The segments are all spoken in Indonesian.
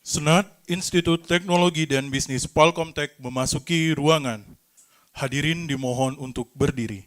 Senat Institut Teknologi dan Bisnis Palkomtek memasuki ruangan. Hadirin dimohon untuk berdiri.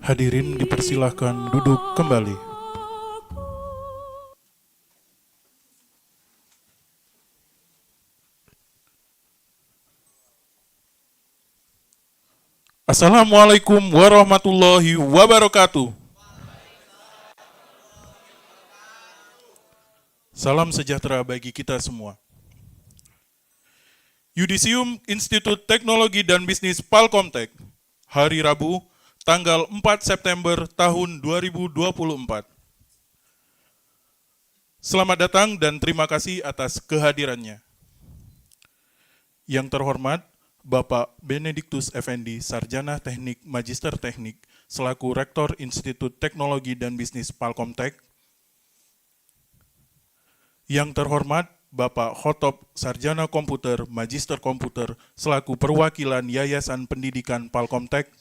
Hadirin dipersilahkan duduk kembali. Assalamualaikum warahmatullahi wabarakatuh. Salam sejahtera bagi kita semua. Yudisium Institut Teknologi dan Bisnis Palkomtek, hari Rabu, tanggal 4 September tahun 2024. Selamat datang dan terima kasih atas kehadirannya. Yang terhormat, Bapak Benediktus Effendi, Sarjana Teknik Magister Teknik, selaku Rektor Institut Teknologi dan Bisnis Palkomtek. Yang terhormat, Bapak Khotop, Sarjana Komputer, Magister Komputer, selaku perwakilan Yayasan Pendidikan Palkomtek.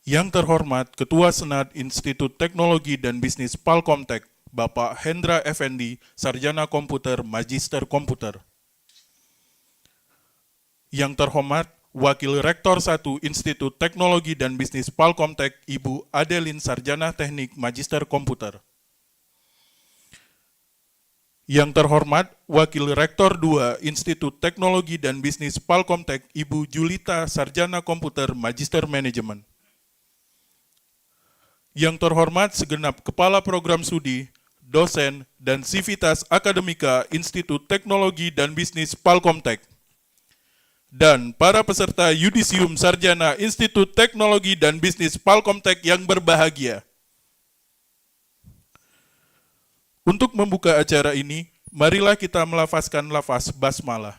Yang terhormat, Ketua Senat Institut Teknologi dan Bisnis Palkomtek, Bapak Hendra Effendi, Sarjana Komputer, Magister Komputer. Yang terhormat, Wakil Rektor 1 Institut Teknologi dan Bisnis Palkomtek, Ibu Adeline Sarjana Teknik Magister Komputer. Yang terhormat, Wakil Rektor 2 Institut Teknologi dan Bisnis Palkomtek, Ibu Julita Sarjana Komputer, Magister Manajemen. Yang terhormat segenap Kepala Program Studi, dosen, dan sivitas akademika Institut Teknologi dan Bisnis Palkomtek. Dan para peserta Yudisium Sarjana Institut Teknologi dan Bisnis Palkomtek yang berbahagia. Untuk membuka acara ini, marilah kita melafazkan lafaz basmalah.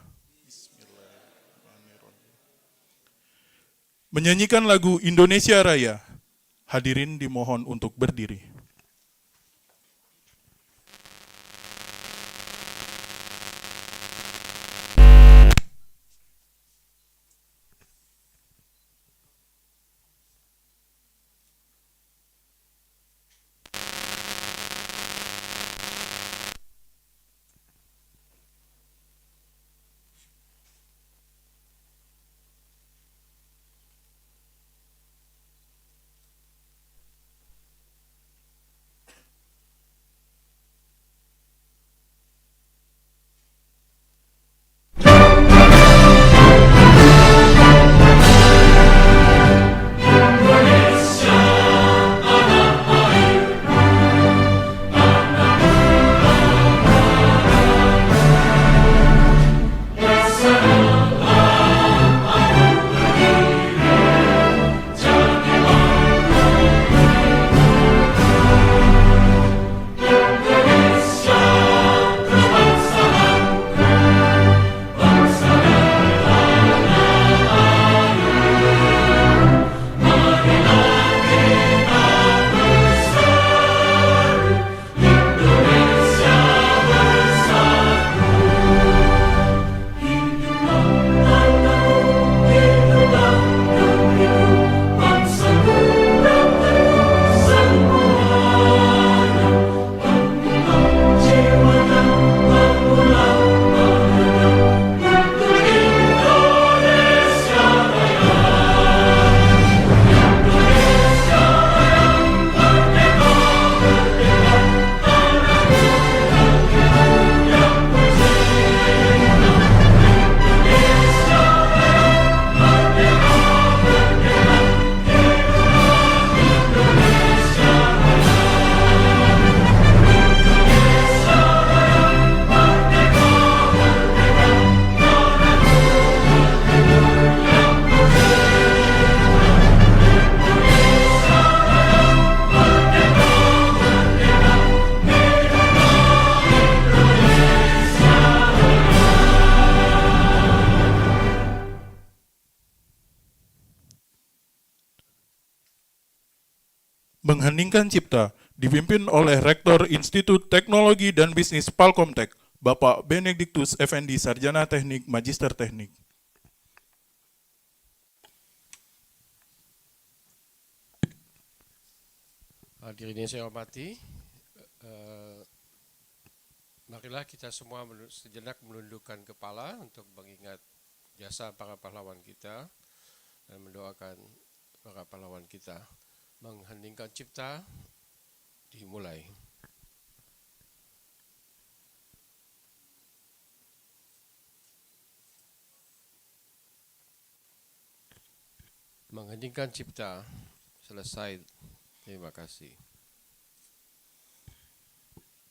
Menyanyikan lagu Indonesia Raya. Hadirin dimohon untuk berdiri. Mengheningkan Cipta dipimpin oleh Rektor Institut Teknologi dan Bisnis Palkomtek, Bapak Benediktus Effendi Sarjana Teknik Magister Teknik. Hadirin yang saya hormati, marilah kita semua sejenak menundukkan kepala untuk mengingat jasa para pahlawan kita dan mendoakan para pahlawan kita. Mengheningkan Cipta dimulai. Mengheningkan Cipta selesai. Terima kasih.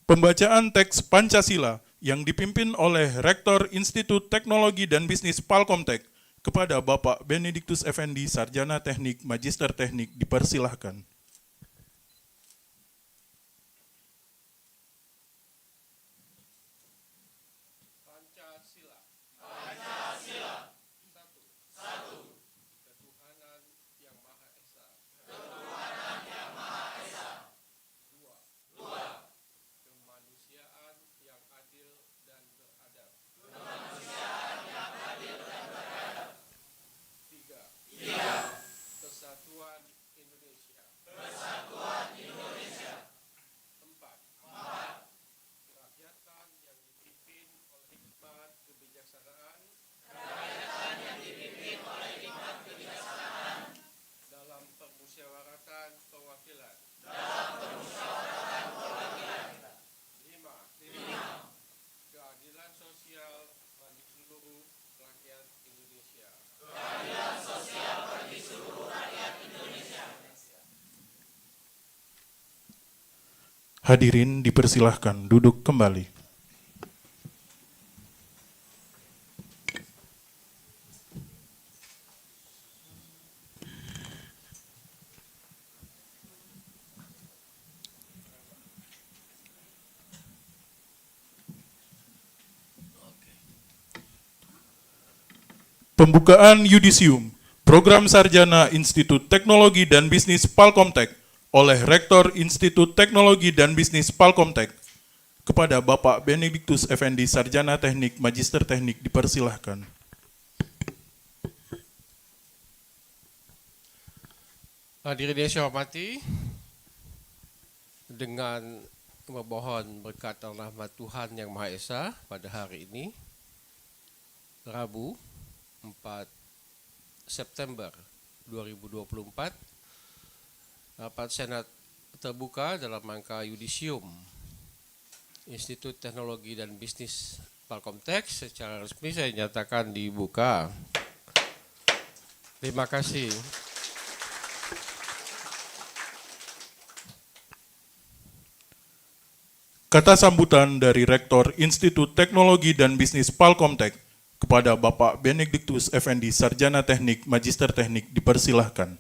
Pembacaan teks Pancasila yang dipimpin oleh Rektor Institut Teknologi dan Bisnis Palkomtek kepada Bapak Benediktus Effendi Sarjana Teknik Magister Teknik dipersilahkan. Pancasila. Pancasila. Satu. Ketuhanan yang Maha Esa. Ketuhanan yang Maha Esa. Dua. Kemanusiaan yang adil dan beradab. Kemanusiaan yang adil dan beradab. Tiga. Kesatuan Indonesia. Kesatuan Indonesia. Empat. Kerakyatan yang dipimpin oleh hikmat kebijaksanaan. Kerakyatan yang dipimpin oleh hikmat kebijaksanaan. Dalam permusyawaratan perwakilan. Dalam permusyawaratan perwakilan. Lima. Keadilan sosial bagi seluruh rakyat Indonesia. Keadilan sosial bagi seluruh rakyat Indonesia. Hadirin dipersilahkan duduk kembali. Pembukaan Yudisium, Program Sarjana Institut Teknologi dan Bisnis Palkomtek oleh Rektor Institut Teknologi dan Bisnis Palkomtek kepada Bapak Benediktus Effendi Sarjana Teknik Magister Teknik dipersilahkan. Hadirin yang saya hormati, dengan memohon berkat dan rahmat Tuhan Yang Maha Esa pada hari ini, Rabu 4 September 2024, rapat Senat terbuka dalam rangka Yudisium Institut Teknologi dan Bisnis Palkomtek secara resmi saya nyatakan dibuka. Terima kasih. Kata sambutan dari Rektor Institut Teknologi dan Bisnis Palkomtek kepada Bapak Benediktus Effendi Sarjana Teknik Magister Teknik dipersilahkan.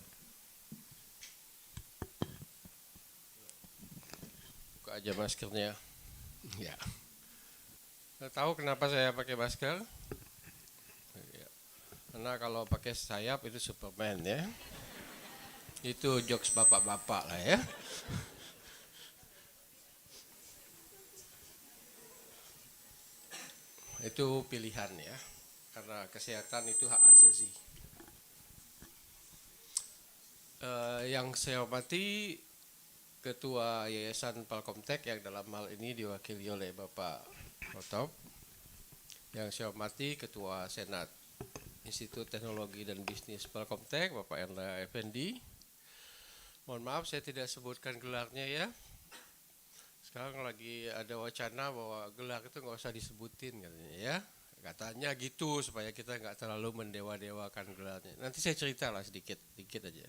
Buka aja maskernya. Ya. Tahu kenapa saya pakai masker? Ya. Karena kalau pakai sayap itu Superman ya. Itu jokes bapak-bapak lah ya. Itu pilihan ya, karena kesehatan itu hak asasi. Yang saya hormati Ketua Yayasan Palkomtek yang dalam hal ini diwakili oleh Bapak Protop. Yang saya hormati Ketua Senat Institut Teknologi dan Bisnis Palkomtek Bapak Endra Effendi. Mohon maaf saya tidak sebutkan gelarnya ya. Sekarang lagi ada wacana bahwa gelar itu nggak usah disebutin katanya ya. Katanya gitu supaya kita nggak terlalu mendewa-dewakan gelarnya. Nanti saya cerita lah sedikit aja.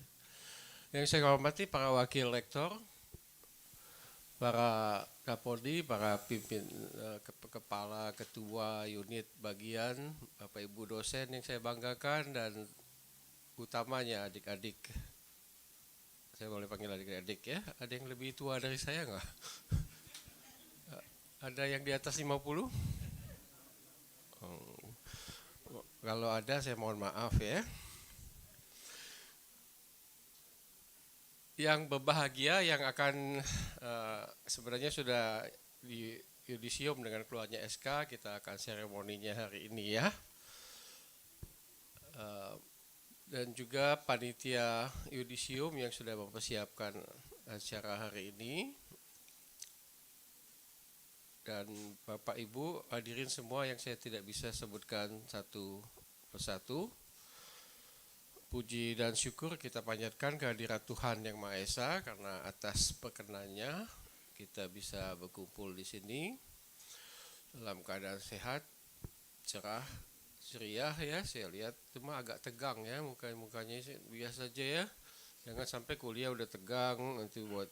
Yang saya hormati para wakil rektor, para kapoldi, para pimpin kepala, ketua unit bagian, Bapak Ibu dosen yang saya banggakan dan utamanya adik-adik. Saya boleh panggil adik-adik ya. Ada yang lebih tua dari saya nggak? Ada yang di atas 50? Kalau ada saya mohon maaf ya. yang berbahagia yang akan sebenarnya sudah di yudisium dengan keluarnya SK, kita akan seremoninya hari ini ya. Dan juga panitia yudisium yang sudah mempersiapkan acara hari ini. Dan Bapak Ibu hadirin semua yang saya tidak bisa sebutkan satu persatu. Puji dan syukur kita panjatkan kehadirat Tuhan Yang Maha Esa karena atas perkenannya kita bisa berkumpul di sini dalam keadaan sehat, cerah, ceria ya. Saya lihat cuma agak tegang ya mukanya biasa aja ya. Jangan sampai kuliah udah tegang nanti buat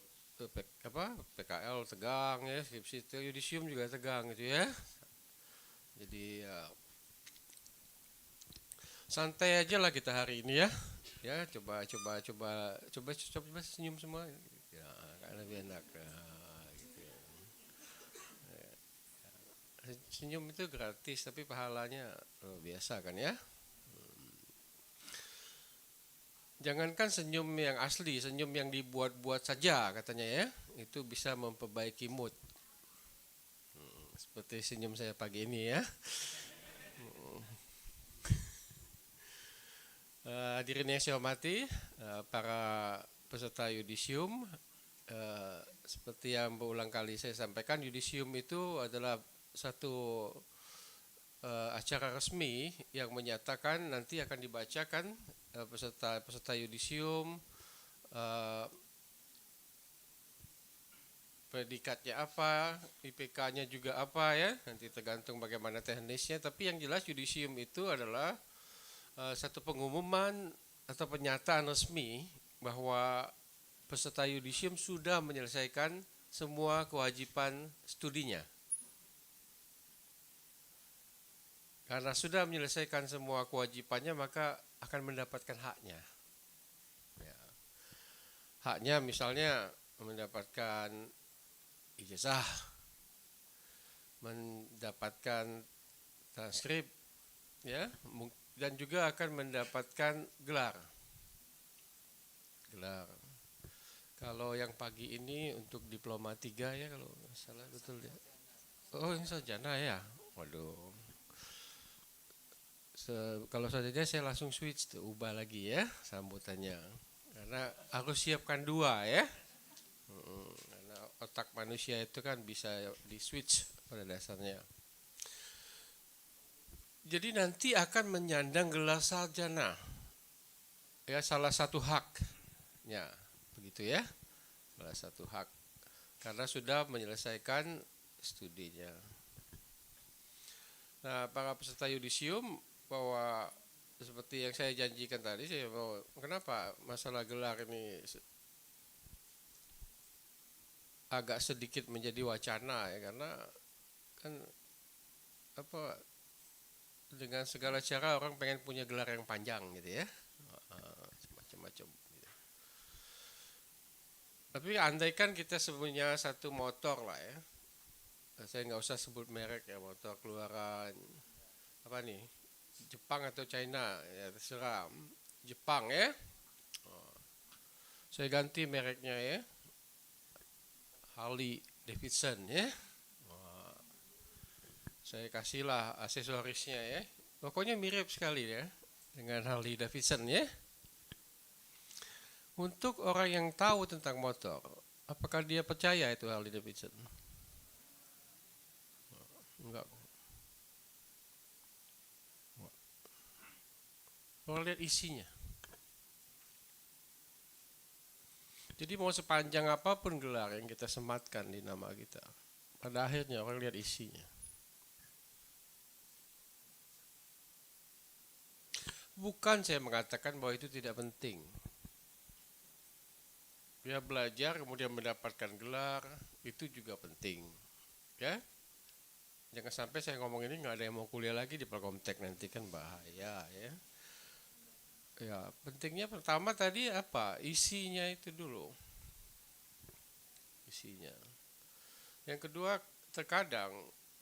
PKL tegang ya, skripsi yudisium juga tegang gitu ya. Jadi santai aja lah kita hari ini ya. Ya, coba senyum semua. Ya, lebih enak. Gitu ya. Senyum itu gratis tapi pahalanya biasa kan ya. Jangankan senyum yang asli, senyum yang dibuat-buat saja katanya ya. Itu bisa memperbaiki mood. Seperti senyum saya pagi ini ya. Hadirin yang saya hormati, para peserta yudisium, seperti yang berulang kali saya sampaikan, yudisium itu adalah satu acara resmi yang menyatakan nanti akan dibacakan peserta yudisium, predikatnya apa, IPK-nya juga apa ya, nanti tergantung bagaimana teknisnya. Tapi yang jelas yudisium itu adalah satu pengumuman atau pernyataan resmi bahwa peserta yudisium sudah menyelesaikan semua kewajiban studinya. Karena sudah menyelesaikan semua kewajibannya maka akan mendapatkan haknya. Ya. Haknya misalnya mendapatkan ijazah, mendapatkan transkrip, ya, dan juga akan mendapatkan gelar. Kalau yang pagi ini untuk diploma 3 ya kalau nggak salah betul ya. Oh ini sarjana ya. Waduh. Kalau sarjana saya langsung switch ubah lagi ya sambutannya. Karena harus siapkan 2 ya. Karena otak manusia itu kan bisa di switch pada dasarnya. Jadi nanti akan menyandang gelar sarjana, ya salah satu hak, ya begitu ya, salah satu hak, karena sudah menyelesaikan studinya. Nah, para peserta yudisium bahwa seperti yang saya janjikan tadi, saya mau kenapa masalah gelar ini agak sedikit menjadi wacana ya, karena kan dengan segala cara orang pengen punya gelar yang panjang gitu ya, macam-macam gitu. Tapi andaikan kita punya satu motor lah ya, saya nggak usah sebut merek ya, motor keluaran apa nih, Jepang atau China ya terserah, Jepang ya, saya ganti mereknya ya, Harley Davidson ya. Saya kasihlah aksesorisnya ya. Pokoknya mirip sekali ya dengan Harley Davidson ya. Untuk orang yang tahu tentang motor, apakah dia percaya itu Harley Davidson? Enggak. Kalau lihat isinya. Jadi mau sepanjang apapun gelar yang kita sematkan di nama kita, pada akhirnya orang lihat isinya. Bukan saya mengatakan bahwa itu tidak penting. Dia belajar kemudian mendapatkan gelar, itu juga penting. Ya, jangan sampai saya ngomong ini nggak ada yang mau kuliah lagi di Palkomtek, nanti kan bahaya ya. Ya, pentingnya pertama tadi apa? Isinya itu dulu. Isinya. Yang kedua, terkadang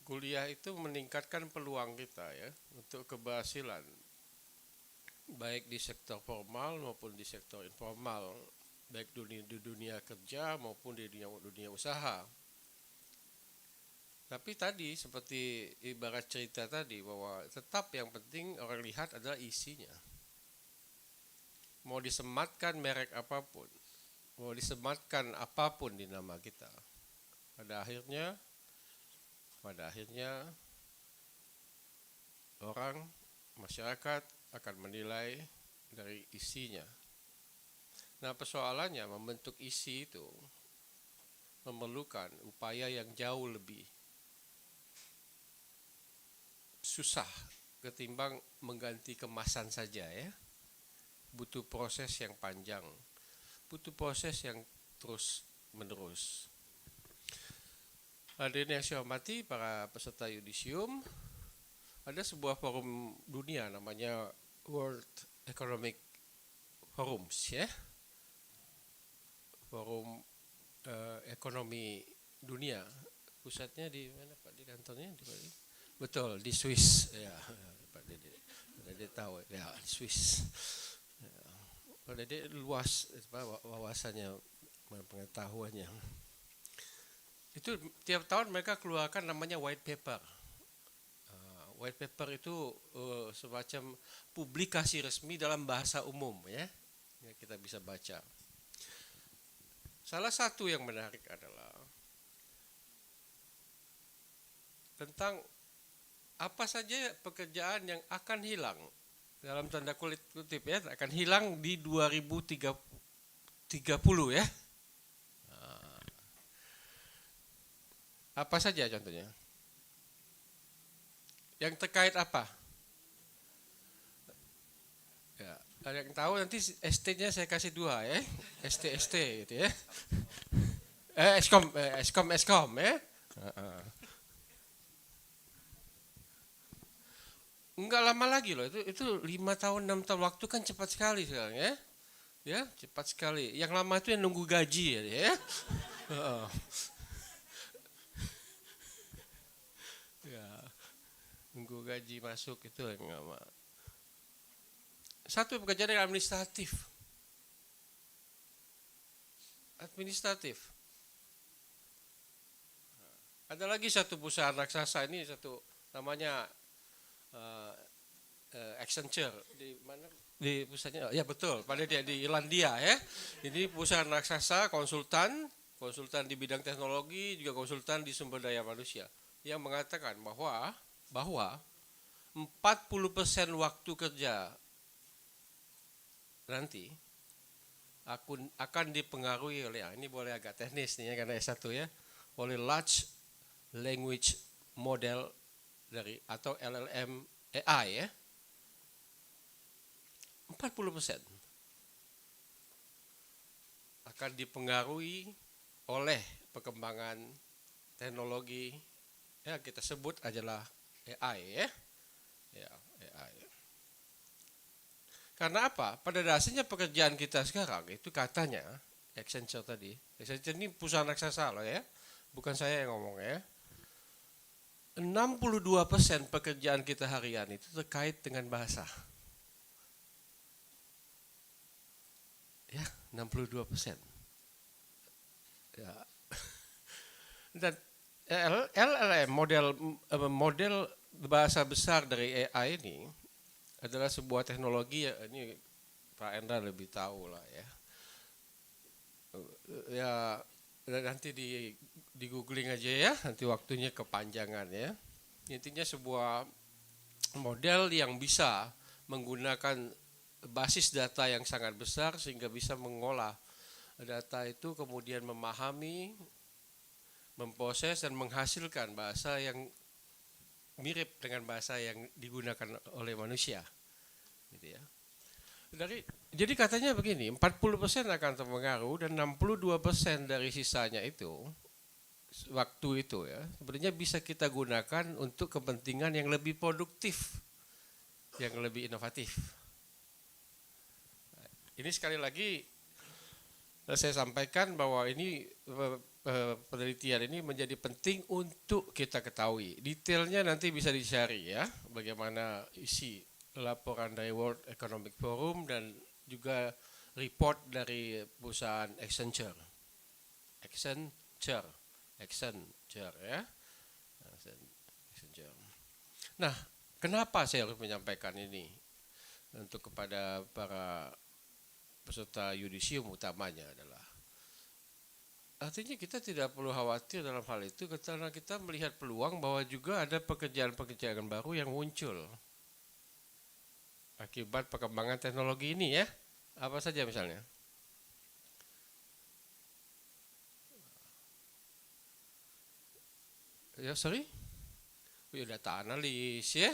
kuliah itu meningkatkan peluang kita ya untuk keberhasilan, baik di sektor formal maupun di sektor informal, baik di dunia kerja maupun di dunia usaha. Tapi tadi seperti ibarat cerita tadi bahwa tetap yang penting orang lihat adalah isinya. Mau disematkan merek apapun, mau disematkan apapun di nama kita, pada akhirnya orang, masyarakat akan menilai dari isinya. Nah, persoalannya membentuk isi itu memerlukan upaya yang jauh lebih susah ketimbang mengganti kemasan saja ya. Butuh proses yang panjang, butuh proses yang terus menerus. Hadirin yang saya hormati para peserta yudisium, ada sebuah forum dunia namanya World Economic Forums ya. Forum ekonomi dunia. Pusatnya di mana Pak? Di kantornya di mana? Betul, di Swiss. Ya, Pak Dede tahu ya, di Swiss. Ya. Pak Dede luas wawasannya, pengetahuannya. Itu tiap tahun mereka keluarkan namanya white paper. White paper itu semacam publikasi resmi dalam bahasa umum ya, kita bisa baca. Salah satu yang menarik adalah tentang apa saja pekerjaan yang akan hilang, dalam tanda kutip ya, akan hilang di 2030 ya. Apa saja contohnya? Yang terkait apa? Ya, ada yang tahu nanti ST-nya saya kasih 2 ya. ST gitu ya. Eskom ya. Enggak lama lagi loh, itu 5 tahun 6 tahun, waktu kan cepat sekali sekarang ya. Ya, cepat sekali. Yang lama itu yang nunggu gaji ya. Ya. Nunggu gaji masuk itu yang lama. Satu pekerjaan yang administratif. Ada lagi satu perusahaan raksasa ini, satu namanya Accenture di mana di pusatnya? Ya betul, pada dia di Irlandia ya. Ini perusahaan raksasa konsultan di bidang teknologi, juga konsultan di sumber daya manusia, yang mengatakan bahwa 40% waktu kerja nanti akan dipengaruhi oleh, ini boleh agak teknis nih ya karena S1 ya, oleh large language model dari atau LLM AI ya. 40% akan dipengaruhi oleh perkembangan teknologi ya, kita sebut adalah AI ya. Ya, AI. Karena apa? Pada dasarnya pekerjaan kita sekarang itu katanya Accenture tadi. Accenture ini perusahaan raksasa loh ya. Bukan saya yang ngomong ya. 62% pekerjaan kita harian itu terkait dengan bahasa. Ya, 62%. Ya. Dan LLM model bahasa besar dari AI ini adalah sebuah teknologi, ini Pak Endra lebih tahu lah ya. Ya nanti di googling aja ya, nanti waktunya kepanjangan ya. Intinya sebuah model yang bisa menggunakan basis data yang sangat besar sehingga bisa mengolah data itu, kemudian memahami, memproses dan menghasilkan bahasa yang mirip dengan bahasa yang digunakan oleh manusia, gitu ya. Jadi katanya begini, 40% akan terpengaruh dan 62% dari sisanya itu, waktu itu ya, sebenarnya bisa kita gunakan untuk kepentingan yang lebih produktif, yang lebih inovatif. Ini sekali lagi saya sampaikan bahwa ini penelitian ini menjadi penting untuk kita ketahui. Detailnya nanti bisa dicari ya, bagaimana isi laporan dari World Economic Forum dan juga report dari perusahaan Accenture. Accenture ya. Accenture. Nah, kenapa saya harus menyampaikan ini untuk kepada para peserta yudisium utamanya adalah artinya kita tidak perlu khawatir dalam hal itu karena kita melihat peluang bahwa juga ada pekerjaan-pekerjaan baru yang muncul akibat perkembangan teknologi ini ya. Apa saja misalnya? Ya, sorry? Ya, data analis ya.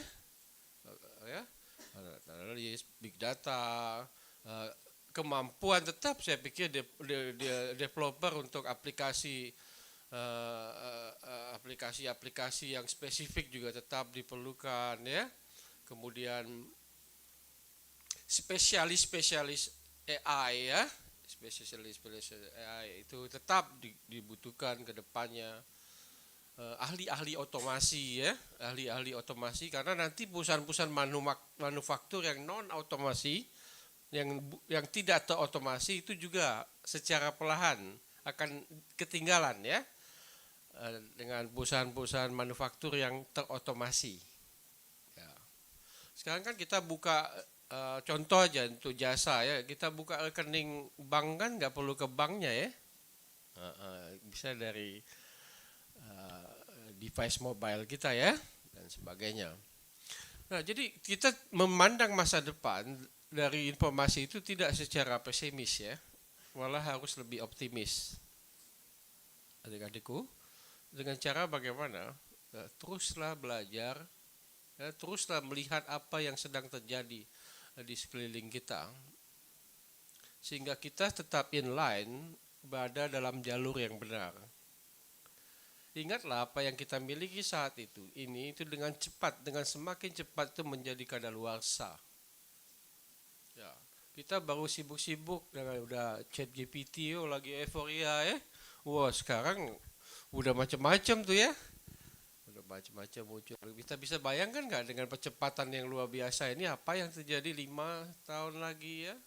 Ya, data analis, big data, kemampuan tetap saya pikir developer untuk aplikasi yang spesifik juga tetap diperlukan ya. Kemudian spesialis AI ya, spesialis AI itu tetap dibutuhkan ke depannya. Ahli-ahli otomasi ya, ahli-ahli otomasi karena nanti perusahaan-perusahaan manufaktur yang non otomasi yang tidak terotomasi itu juga secara perlahan akan ketinggalan ya dengan perusahaan-perusahaan manufaktur yang terotomasi. Ya. Sekarang kan kita buka contoh aja untuk jasa ya, kita buka rekening bank kan nggak perlu ke banknya ya, bisa dari device mobile kita ya dan sebagainya. Nah, jadi kita memandang masa depan dari informasi itu tidak secara pesimis ya, malah harus lebih optimis. Adik-adikku, dengan cara bagaimana? Teruslah belajar, teruslah melihat apa yang sedang terjadi di sekeliling kita, sehingga kita tetap inline, berada dalam jalur yang benar. Ingatlah apa yang kita miliki saat itu dengan cepat, dengan semakin cepat itu menjadi kadaluarsa. Ya, kita baru sibuk-sibuk dengan udah ChatGPT lagi euforia ya. Wah, sekarang udah macam-macam tuh ya. Udah macam-macam muncul. Kita bisa bayangkan nggak dengan percepatan yang luar biasa ini apa yang terjadi 5 tahun lagi ya,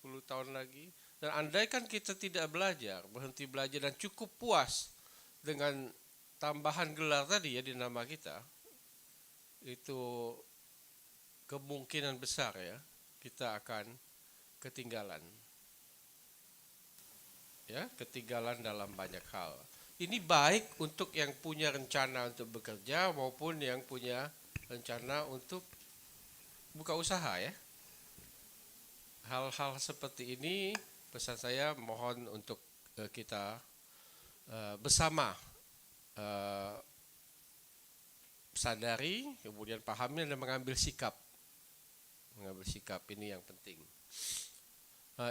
10 tahun lagi. Dan andai kan kita tidak belajar, berhenti belajar dan cukup puas dengan tambahan gelar tadi ya di nama kita, itu kemungkinan besar ya kita akan ketinggalan. Ya, ketinggalan dalam banyak hal. Ini baik untuk yang punya rencana untuk bekerja maupun yang punya rencana untuk buka usaha ya. Hal-hal seperti ini pesan saya mohon untuk kita bersama sadari, kemudian pahami dan mengambil sikap. Mengambil sikap ini yang penting.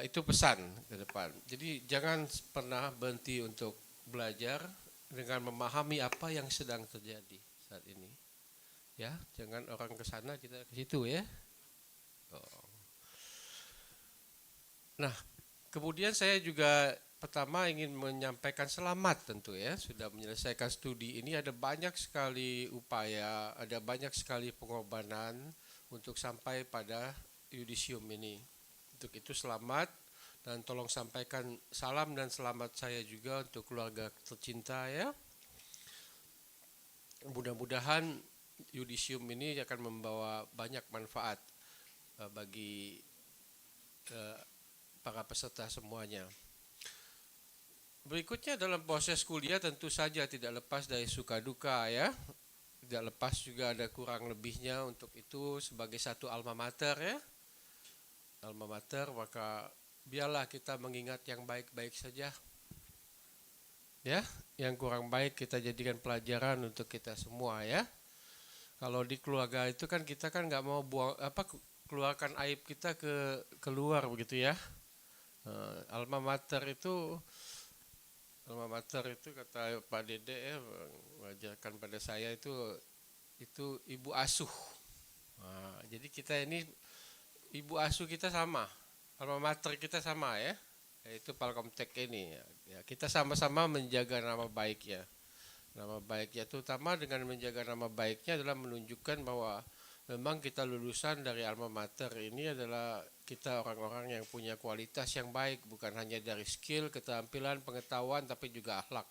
Itu pesan ke depan. Jadi jangan pernah berhenti untuk belajar dengan memahami apa yang sedang terjadi saat ini. Ya, jangan orang ke sana kita ke situ ya. Nah, kemudian saya juga pertama ingin menyampaikan selamat tentu ya, sudah menyelesaikan studi ini. Ada banyak sekali upaya, ada banyak sekali pengorbanan untuk sampai pada yudisium ini. Untuk itu selamat dan tolong sampaikan salam dan selamat saya juga untuk keluarga tercinta ya. Mudah-mudahan yudisium ini akan membawa banyak manfaat bagi para peserta semuanya. Berikutnya dalam proses kuliah tentu saja tidak lepas dari suka duka ya. Tidak lepas juga ada kurang lebihnya, untuk itu sebagai satu alma mater ya. Alma mater, maka biarlah kita mengingat yang baik-baik saja. Ya, yang kurang baik kita jadikan pelajaran untuk kita semua ya. Kalau di keluarga itu kan kita kan nggak mau keluarkan aib kita keluar begitu ya. Alma mater itu kata Pak Dede ya, mengajarkan pada saya itu ibu asuh. Nah, jadi kita ini ibu asuh kita sama, alma mater kita sama ya, yaitu Palkomtek ini. Ya, kita sama-sama menjaga nama baiknya. Nama baiknya terutama dengan menjaga nama baiknya adalah menunjukkan bahwa memang kita lulusan dari alma mater ini adalah kita orang-orang yang punya kualitas yang baik, bukan hanya dari skill, keterampilan, pengetahuan, tapi juga akhlak.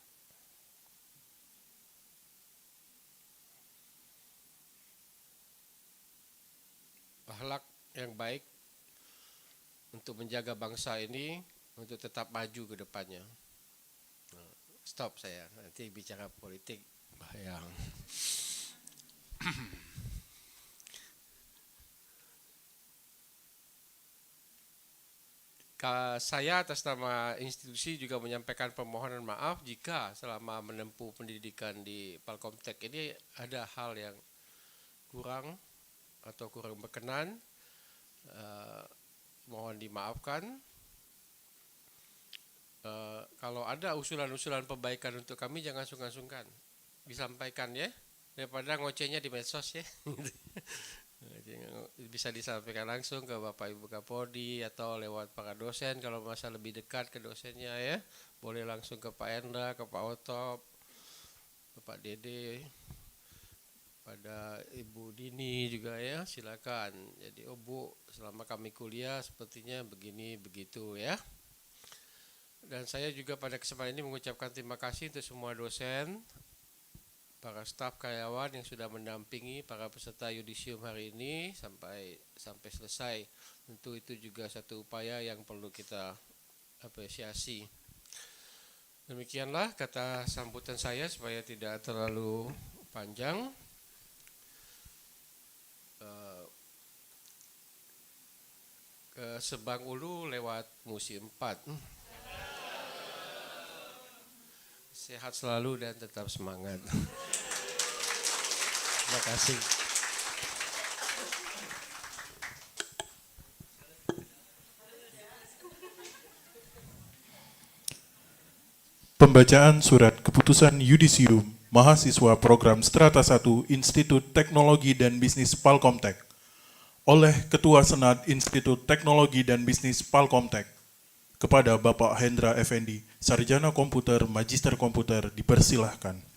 Akhlak yang baik untuk menjaga bangsa ini untuk tetap maju ke depannya. Stop saya, nanti bicara politik bahaya. Saya atas nama institusi juga menyampaikan permohonan maaf jika selama menempuh pendidikan di Palkomtek ini ada hal yang kurang atau kurang berkenan. Mohon dimaafkan. Kalau ada usulan-usulan perbaikan untuk kami, jangan sungkan-sungkan disampaikan ya, daripada ngocehnya di medsos ya. Bisa disampaikan langsung ke Bapak Ibu Kapoldi atau lewat para dosen kalau masa lebih dekat ke dosennya ya. Boleh langsung ke Pak Endra, ke Pak Otop, ke Pak Dede, pada Ibu Dini juga ya, silakan. Jadi Bu, selama kami kuliah sepertinya begini begitu ya. Dan saya juga pada kesempatan ini mengucapkan terima kasih untuk semua dosen, para staf karyawan yang sudah mendampingi para peserta yudisium hari ini sampai selesai. Tentu itu juga satu upaya yang perlu kita apresiasi. Demikianlah kata sambutan saya supaya tidak terlalu panjang. Ke Sebang Ulu lewat Museum 4. Sehat selalu dan tetap semangat. Terima kasih. Pembacaan surat keputusan yudisium mahasiswa program Strata 1 Institut Teknologi dan Bisnis Palkomtek oleh Ketua Senat Institut Teknologi dan Bisnis Palkomtek kepada Bapak Hendra Effendi, Sarjana Komputer, Magister Komputer, dipersilahkan.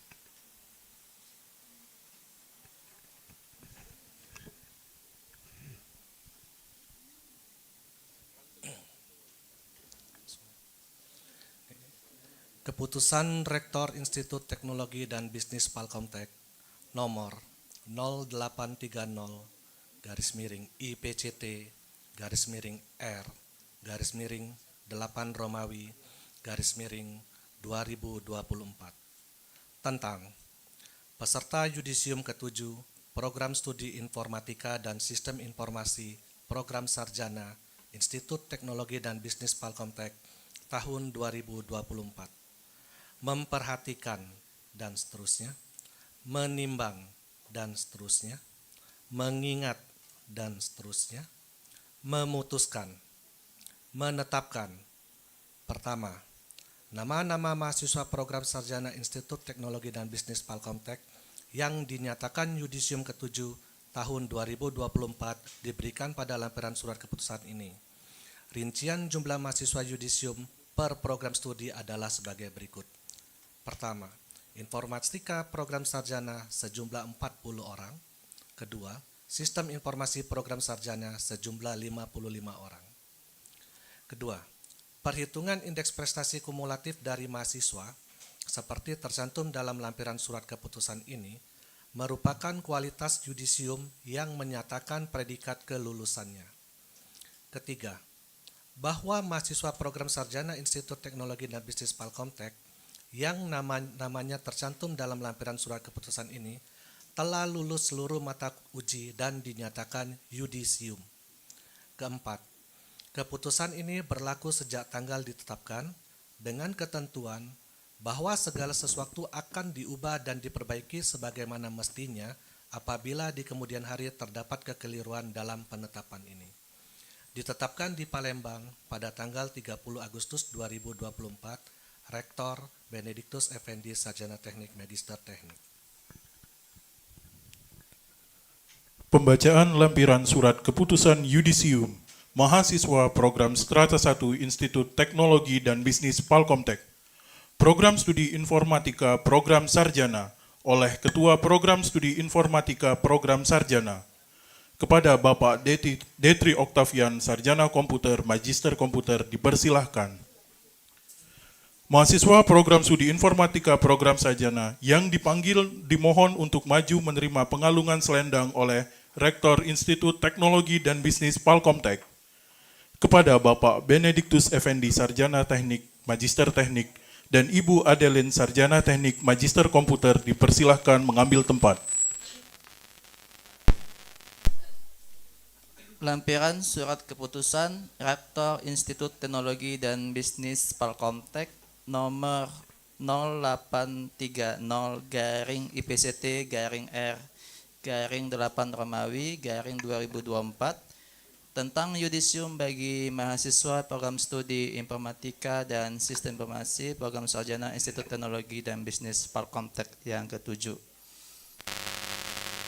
Keputusan Rektor Institut Teknologi dan Bisnis Palkomtek nomor 0830-IPCT-R-8 tentang peserta yudisium ke-7 Program Studi Informatika dan Sistem Informasi Program Sarjana Institut Teknologi dan Bisnis Palkomtek tahun 2024. Memperhatikan dan seterusnya, menimbang dan seterusnya, mengingat dan seterusnya, memutuskan, menetapkan. Pertama, nama-nama mahasiswa program sarjana Institut Teknologi dan Bisnis Palkomtek yang dinyatakan yudisium ke-7 tahun 2024 diberikan pada lampiran surat keputusan ini. Rincian jumlah mahasiswa yudisium per program studi adalah sebagai berikut. Pertama, informatika program sarjana sejumlah 40 orang. Kedua, sistem informasi program sarjana sejumlah 55 orang. Kedua, perhitungan indeks prestasi kumulatif dari mahasiswa seperti tercantum dalam lampiran surat keputusan ini merupakan kualitas yudisium yang menyatakan predikat kelulusannya. Ketiga, bahwa mahasiswa program sarjana Institut Teknologi dan Bisnis Palkomtek yang namanya tercantum dalam lampiran surat keputusan ini telah lulus seluruh mata uji dan dinyatakan yudisium. Keempat, keputusan ini berlaku sejak tanggal ditetapkan dengan ketentuan bahwa segala sesuatu akan diubah dan diperbaiki sebagaimana mestinya apabila di kemudian hari terdapat kekeliruan dalam penetapan ini. Ditetapkan di Palembang pada tanggal 30 Agustus 2024, Rektor Benediktus Effendi, Sarjana Teknik Magister Teknik. Pembacaan lampiran surat keputusan yudisium mahasiswa program Strata 1 Institut Teknologi dan Bisnis Palkomtek, Program Studi Informatika Program Sarjana oleh Ketua Program Studi Informatika Program Sarjana Kepada Bapak Detri Octavian, Sarjana Komputer, Magister Komputer, dipersilahkan. Mahasiswa program studi informatika program sarjana yang dipanggil dimohon untuk maju menerima pengalungan selendang oleh Rektor Institut Teknologi dan Bisnis Palkomtek. Kepada Bapak Benediktus Effendi, Sarjana Teknik, Magister Teknik, dan Ibu Adeline, Sarjana Teknik, Magister Komputer, dipersilahkan mengambil tempat. Lampiran Surat Keputusan Rektor Institut Teknologi dan Bisnis Palkomtek nomor 0830-IPCT-R-8 Romawi 2024 tentang yudisium bagi mahasiswa program studi informatika dan sistem informasi program sarjana Institut Teknologi dan Bisnis Palkomtek yang ke-7.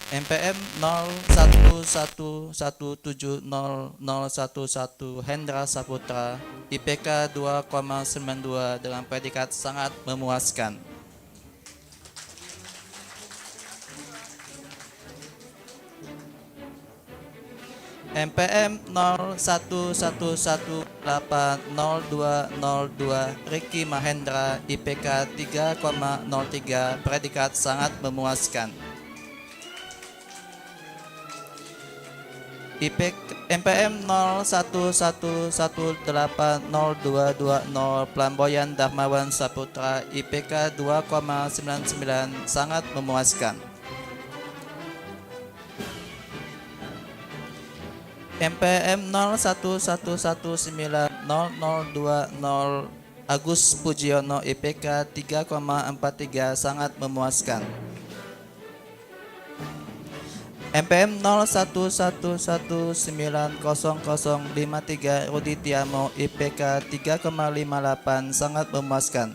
MPM 0111700011 Hendra Saputra, IPK 2,92 dengan predikat sangat memuaskan. MPM 0111800202 Ricky Mahendra, IPK 3,03 predikat sangat memuaskan. MPM 0111802220 Flamboyan Darmawan Saputra, IPK 2,99 sangat memuaskan. MPM 0111900020 Agus Pujiono, IPK 3,43 sangat memuaskan. MPM 0111900053 Rudi Tiamo, IPK 3,58 sangat memuaskan.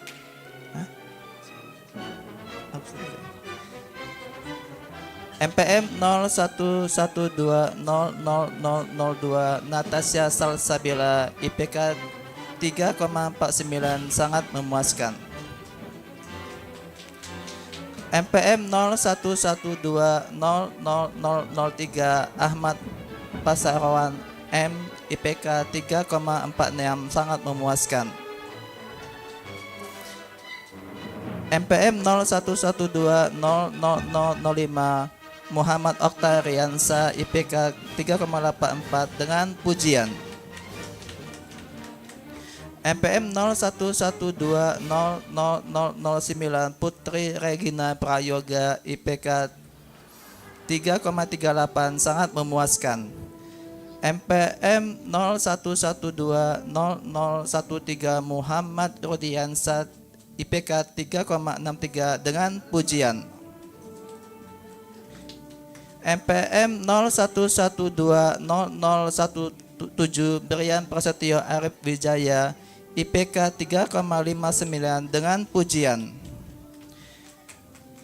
MPM 01120002 Natasha Salsabila, IPK 3,49 sangat memuaskan. MPM 01120003 Ahmad Pasarawan M, IPK 3,46 sangat memuaskan. MPM 01120005 Muhammad Oktariansa, IPK 3,84 dengan pujian. MPM 01120009 Putri Regina Prayoga, IPK 3,38 sangat memuaskan. MPM 01120013 Muhammad Rudiansat, IPK 3,63 dengan pujian. MPM 01120017 Brian Prasetyo Arif Wijaya, IPK 3,59 dengan pujian.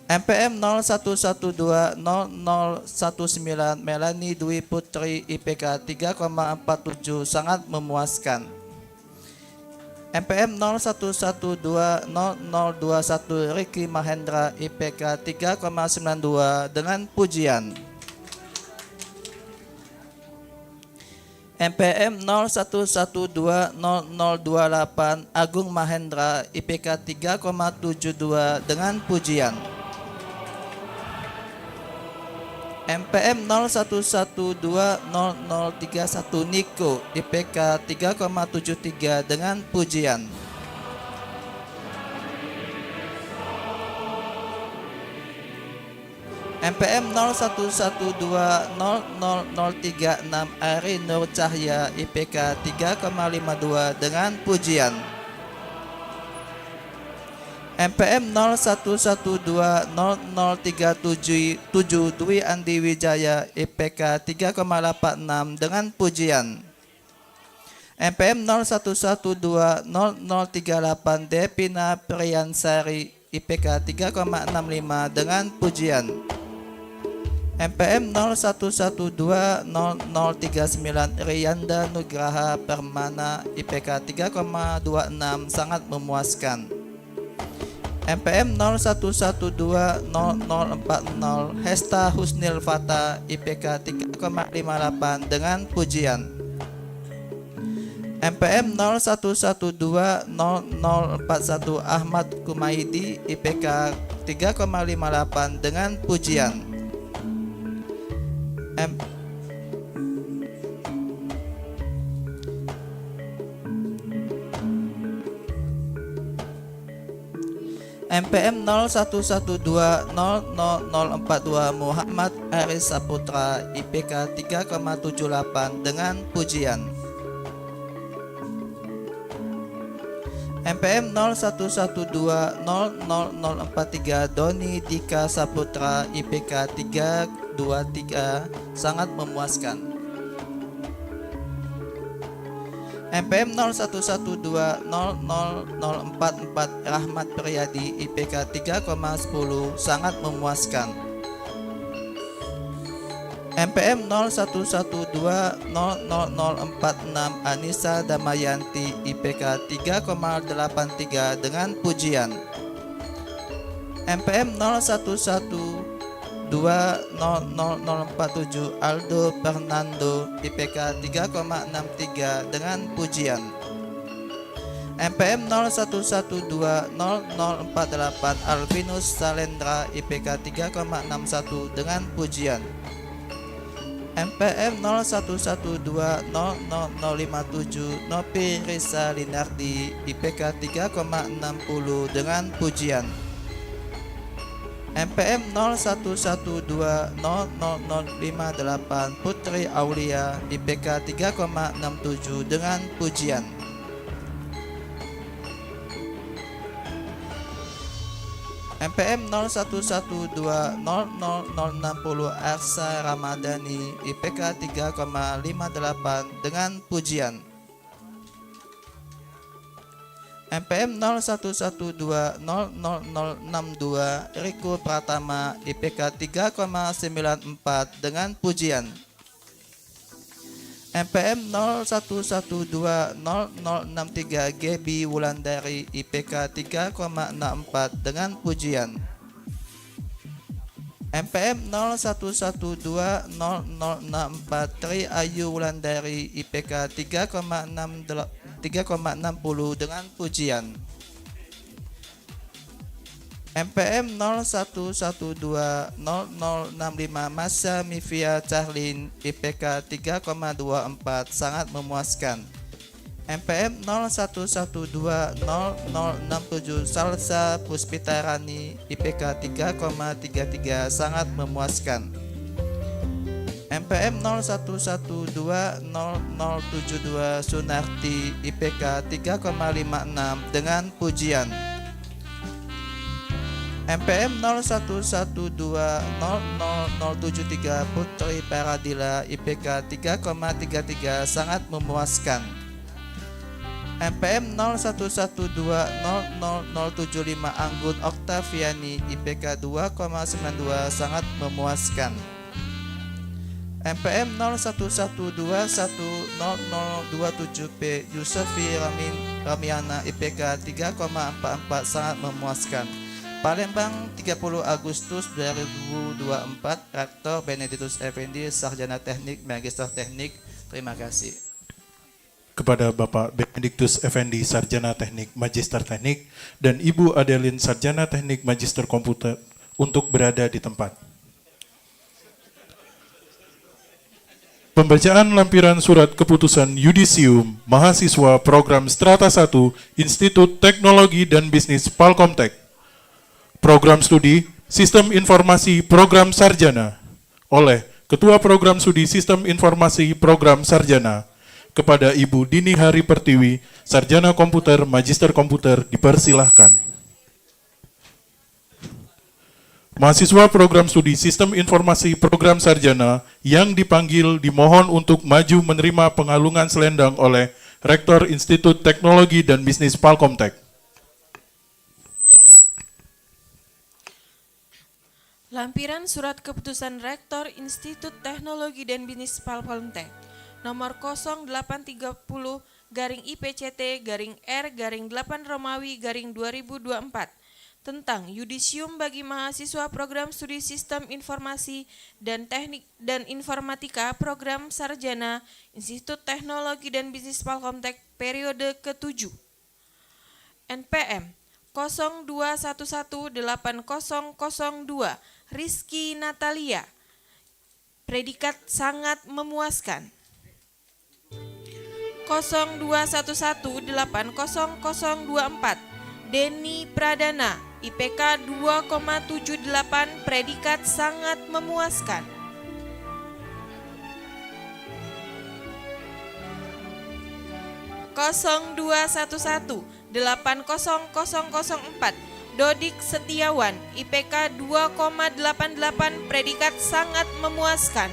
MPM 01120019 Melanie Dwi Putri, IPK 3,47 sangat memuaskan. MPM 01120021 Ricky Mahendra, IPK 3,92 dengan pujian. MPM 01120028 Agung Mahendra, IPK 3,72 dengan pujian. MPM 01120031 Niko, IPK 3,73 dengan pujian. MPM 01120036 Ari Nur Cahya, IPK 3,52 dengan pujian. MPM 01120037 Dwi Andi Wijaya, IPK 3,86 dengan pujian. MPM 01120038 Devina Priyansari, IPK 3,65 dengan pujian. MPM 01120039 Riyanda Nugraha Permana, IPK 3,26 sangat memuaskan. MPM 01120040 Hesta Husnil Fata, IPK 3,58 dengan pujian. MPM 01120041 Ahmad Kumaidi IPK 3,58 dengan pujian. MPM 01120042 Muhammad Aris Saputra IPK 3,78 dengan pujian. MPM 01120043 Doni Dika Saputra IPK 323 sangat memuaskan. MPM 01120044 Rahmat Priyadi IPK 3,10 sangat memuaskan. MPM 01120046 Anissa Damayanti IPK 3,83 dengan pujian. MPM 01120047 Aldo Fernando IPK 3,63 dengan pujian. MPM 01120048 Alvinus Salendra IPK 3,61 dengan pujian. MPM 01120057 Nopi Risa Linardi IPK 3,60 dengan pujian. MPM 01120058 Putri Aulia IPK 3,67 dengan pujian. MPM 01120060 Arsa Ramadhani IPK 3,58 dengan pujian. MPM 01120062 Riko Pratama IPK 3,94 dengan pujian. MPM 01120063 Gebi Wulandari IPK 3,64 dengan pujian. MPM 01120064 Tri Ayu Wulandari IPK 3,60 dengan pujian. MPM 01120065 Masa Mivia Charlin IPK 3,24 sangat memuaskan. MPM 01120067 Salsa Puspitarani IPK 3,33 sangat memuaskan. MPM 01120072 Sunarti IPK 3,56 dengan pujian. MPM 01120073 Putri Paradila IPK 3,33 sangat memuaskan. MPM 01120075 Anggun Oktaviani IPK 2,92 sangat memuaskan. MPM 0112100027P Yusofi Ramiana IPK 3,44 sangat memuaskan. Palembang 30 Agustus 2024 Rektor Benedictus Effendi Sarjana Teknik Magister Teknik. Terima kasih. Kepada Bapak Benedictus Effendi Sarjana Teknik Magister Teknik dan Ibu Adeline Sarjana Teknik Magister Komputer untuk berada di tempat. Pembacaan lampiran surat keputusan Yudisium Mahasiswa Program Strata 1 Institut Teknologi dan Bisnis Palkomtek. Program Studi Sistem Informasi Program Sarjana oleh Ketua Program Studi Sistem Informasi Program Sarjana kepada Ibu Dini Hari Pertiwi, Sarjana Komputer, Magister Komputer, dipersilahkan. Mahasiswa Program Studi Sistem Informasi Program Sarjana yang dipanggil dimohon untuk maju menerima pengalungan selendang oleh Rektor Institut Teknologi dan Bisnis Palkomtek. Lampiran Surat Keputusan Rektor Institut Teknologi dan Bisnis Palkomtek nomor 0830/IPCT/R/8 Romawi/2024 tentang Yudisium bagi mahasiswa program studi Sistem Informasi dan Teknik dan Informatika program Sarjana Institut Teknologi dan Bisnis Palkomtek periode ke-7. NPM 02118002 Rizky Natalia, predikat sangat memuaskan. 0211800024 Denny Pradana, IPK 2,78, predikat sangat memuaskan. 0211800004 Dodik Setiawan, IPK 2,88, predikat sangat memuaskan.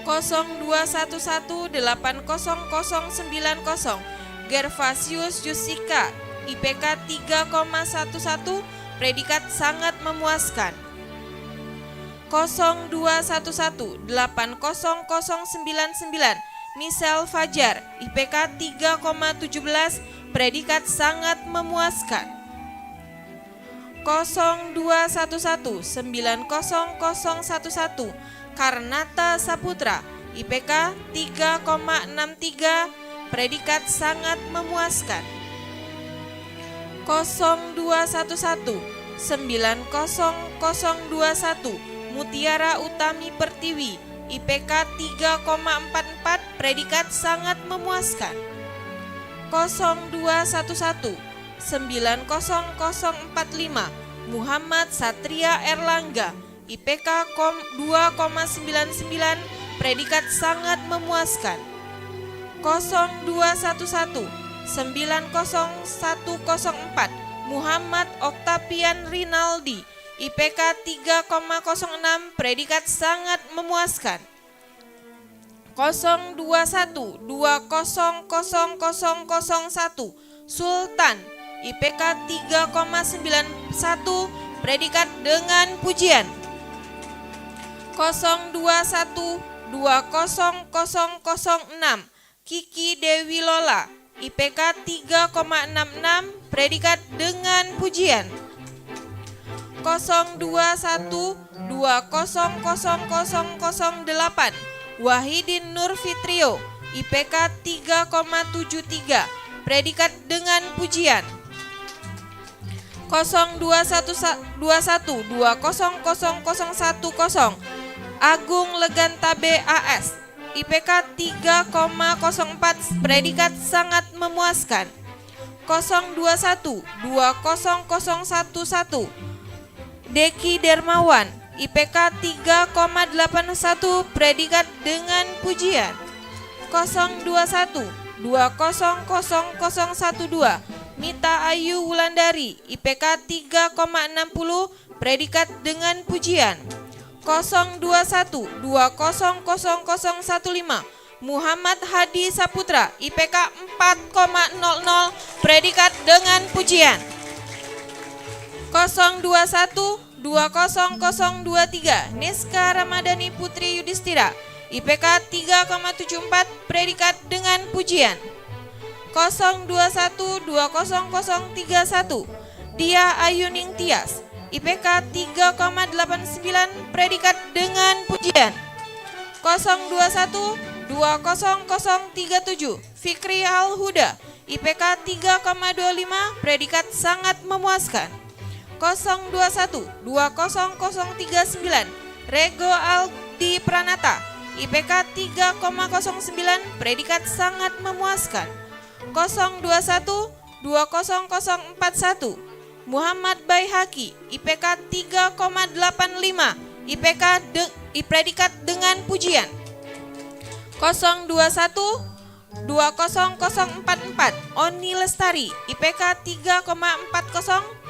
0211800090 Gervasius Jusika, IPK 3,11, predikat sangat memuaskan. 0211800099 Misal Fajar, IPK 3,17, predikat sangat memuaskan. 0211900011 Karnata Saputra, IPK 3,63, predikat sangat memuaskan. 0211900021 Mutiara Utami Pertiwi, IPK 3,44, predikat sangat memuaskan. 0211900045 Muhammad Satria Erlangga, IPK 2,99, predikat sangat memuaskan. 0211900104 Muhammad Oktapian Rinaldi, IPK 3,06, predikat sangat memuaskan. 02120001 Sultan, IPK 3,91, predikat dengan pujian. 02120006 Kiki Dewi Lola, IPK 3,66, predikat dengan pujian. 02120008 Wahidin Nur Fitrio, IPK 3,73, predikat dengan pujian. 0212001010 Agung Legantabe AS, IPK 3,04, predikat sangat memuaskan. 02120011 Deki Dermawan, IPK 3,81, predikat dengan pujian. 0212000012 Mita Ayu Wulandari, IPK 3,60, predikat dengan pujian. 0212000015 Muhammad Hadi Saputra, IPK 4,00, predikat dengan pujian. 02120023 Neska Ramadhani Putri Yudhistira, IPK 3,74, predikat dengan pujian. 02120031 Dia Ayuning Tias, IPK 3,89, predikat dengan pujian. 02120037 Fikri Al-Huda, IPK 3,25, predikat sangat memuaskan. 02120039 Rego Aldi Pranata, IPK 3,09, predikat sangat memuaskan. 02120041 Muhammad Baihaki, IPK 3,85, predikat dengan pujian. 02120044 Oni Lestari, IPK 3,40,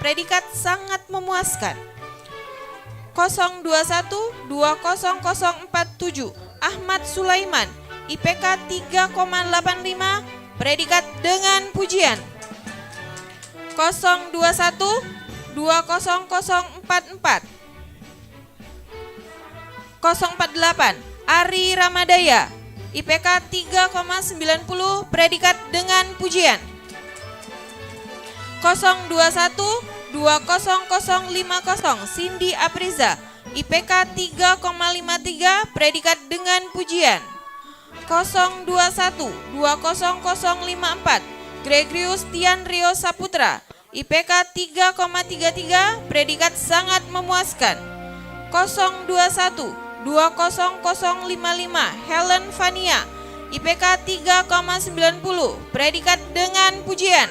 predikat sangat memuaskan. 02120047 Ahmad Sulaiman, IPK 3,85, predikat dengan pujian. 02120044 048 Ari Ramadaya, IPK 3,90, predikat dengan pujian. 021 20050 Cindy Apriza, IPK 3,53, predikat dengan pujian. 021 20054 Gregorius Tian Rio Saputra, IPK 3,33, predikat sangat memuaskan. 021 20055 Helen Fania, IPK 3,90, predikat dengan pujian.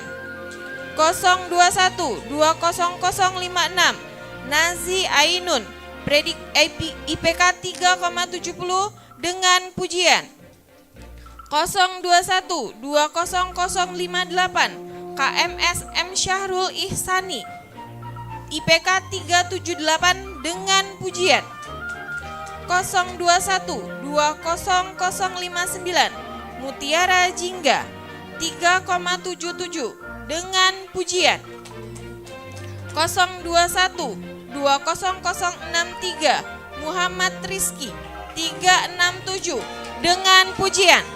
021 20056 Nazi Ainun, IPK 3,70 dengan pujian. 021 20058 KMS M Syahrul Ihsani, IPK 378 dengan pujian. 021 20059 Mutiara Jingga, 3,77 dengan pujian. 021 20063 Muhammad Rizki, 367 dengan pujian.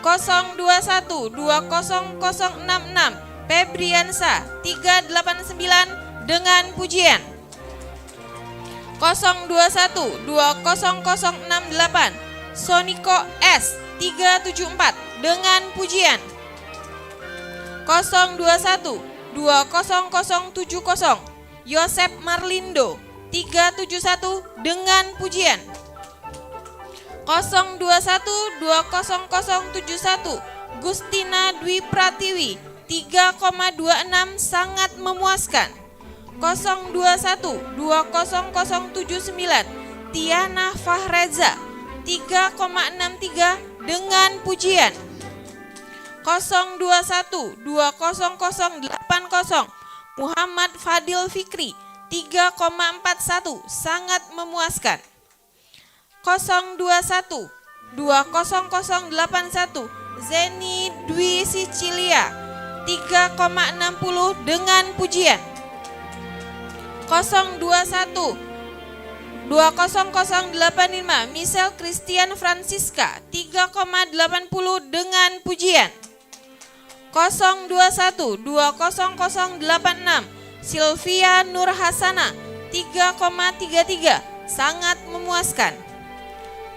021 20066 Febriansa, 389 dengan pujian. 021 20068 Soniko S, 374 dengan pujian. 021 20070 Yosep Marlindo, 371 dengan pujian. 021 20071 Gustina Dwi Pratiwi, 3,26 sangat memuaskan. 021 20079 Tiana Fahreza, 3,63 dengan pujian. 021 20080 Muhammad Fadil Fikri, 3,41 sangat memuaskan. 021 20081 Zeni Dwi Sicilia, 3,60 dengan pujian. 021 20085 Michelle Christian Francisca, 3,80 dengan pujian. 021 20086 Sylvia Nur Hasana, 3,33 sangat memuaskan.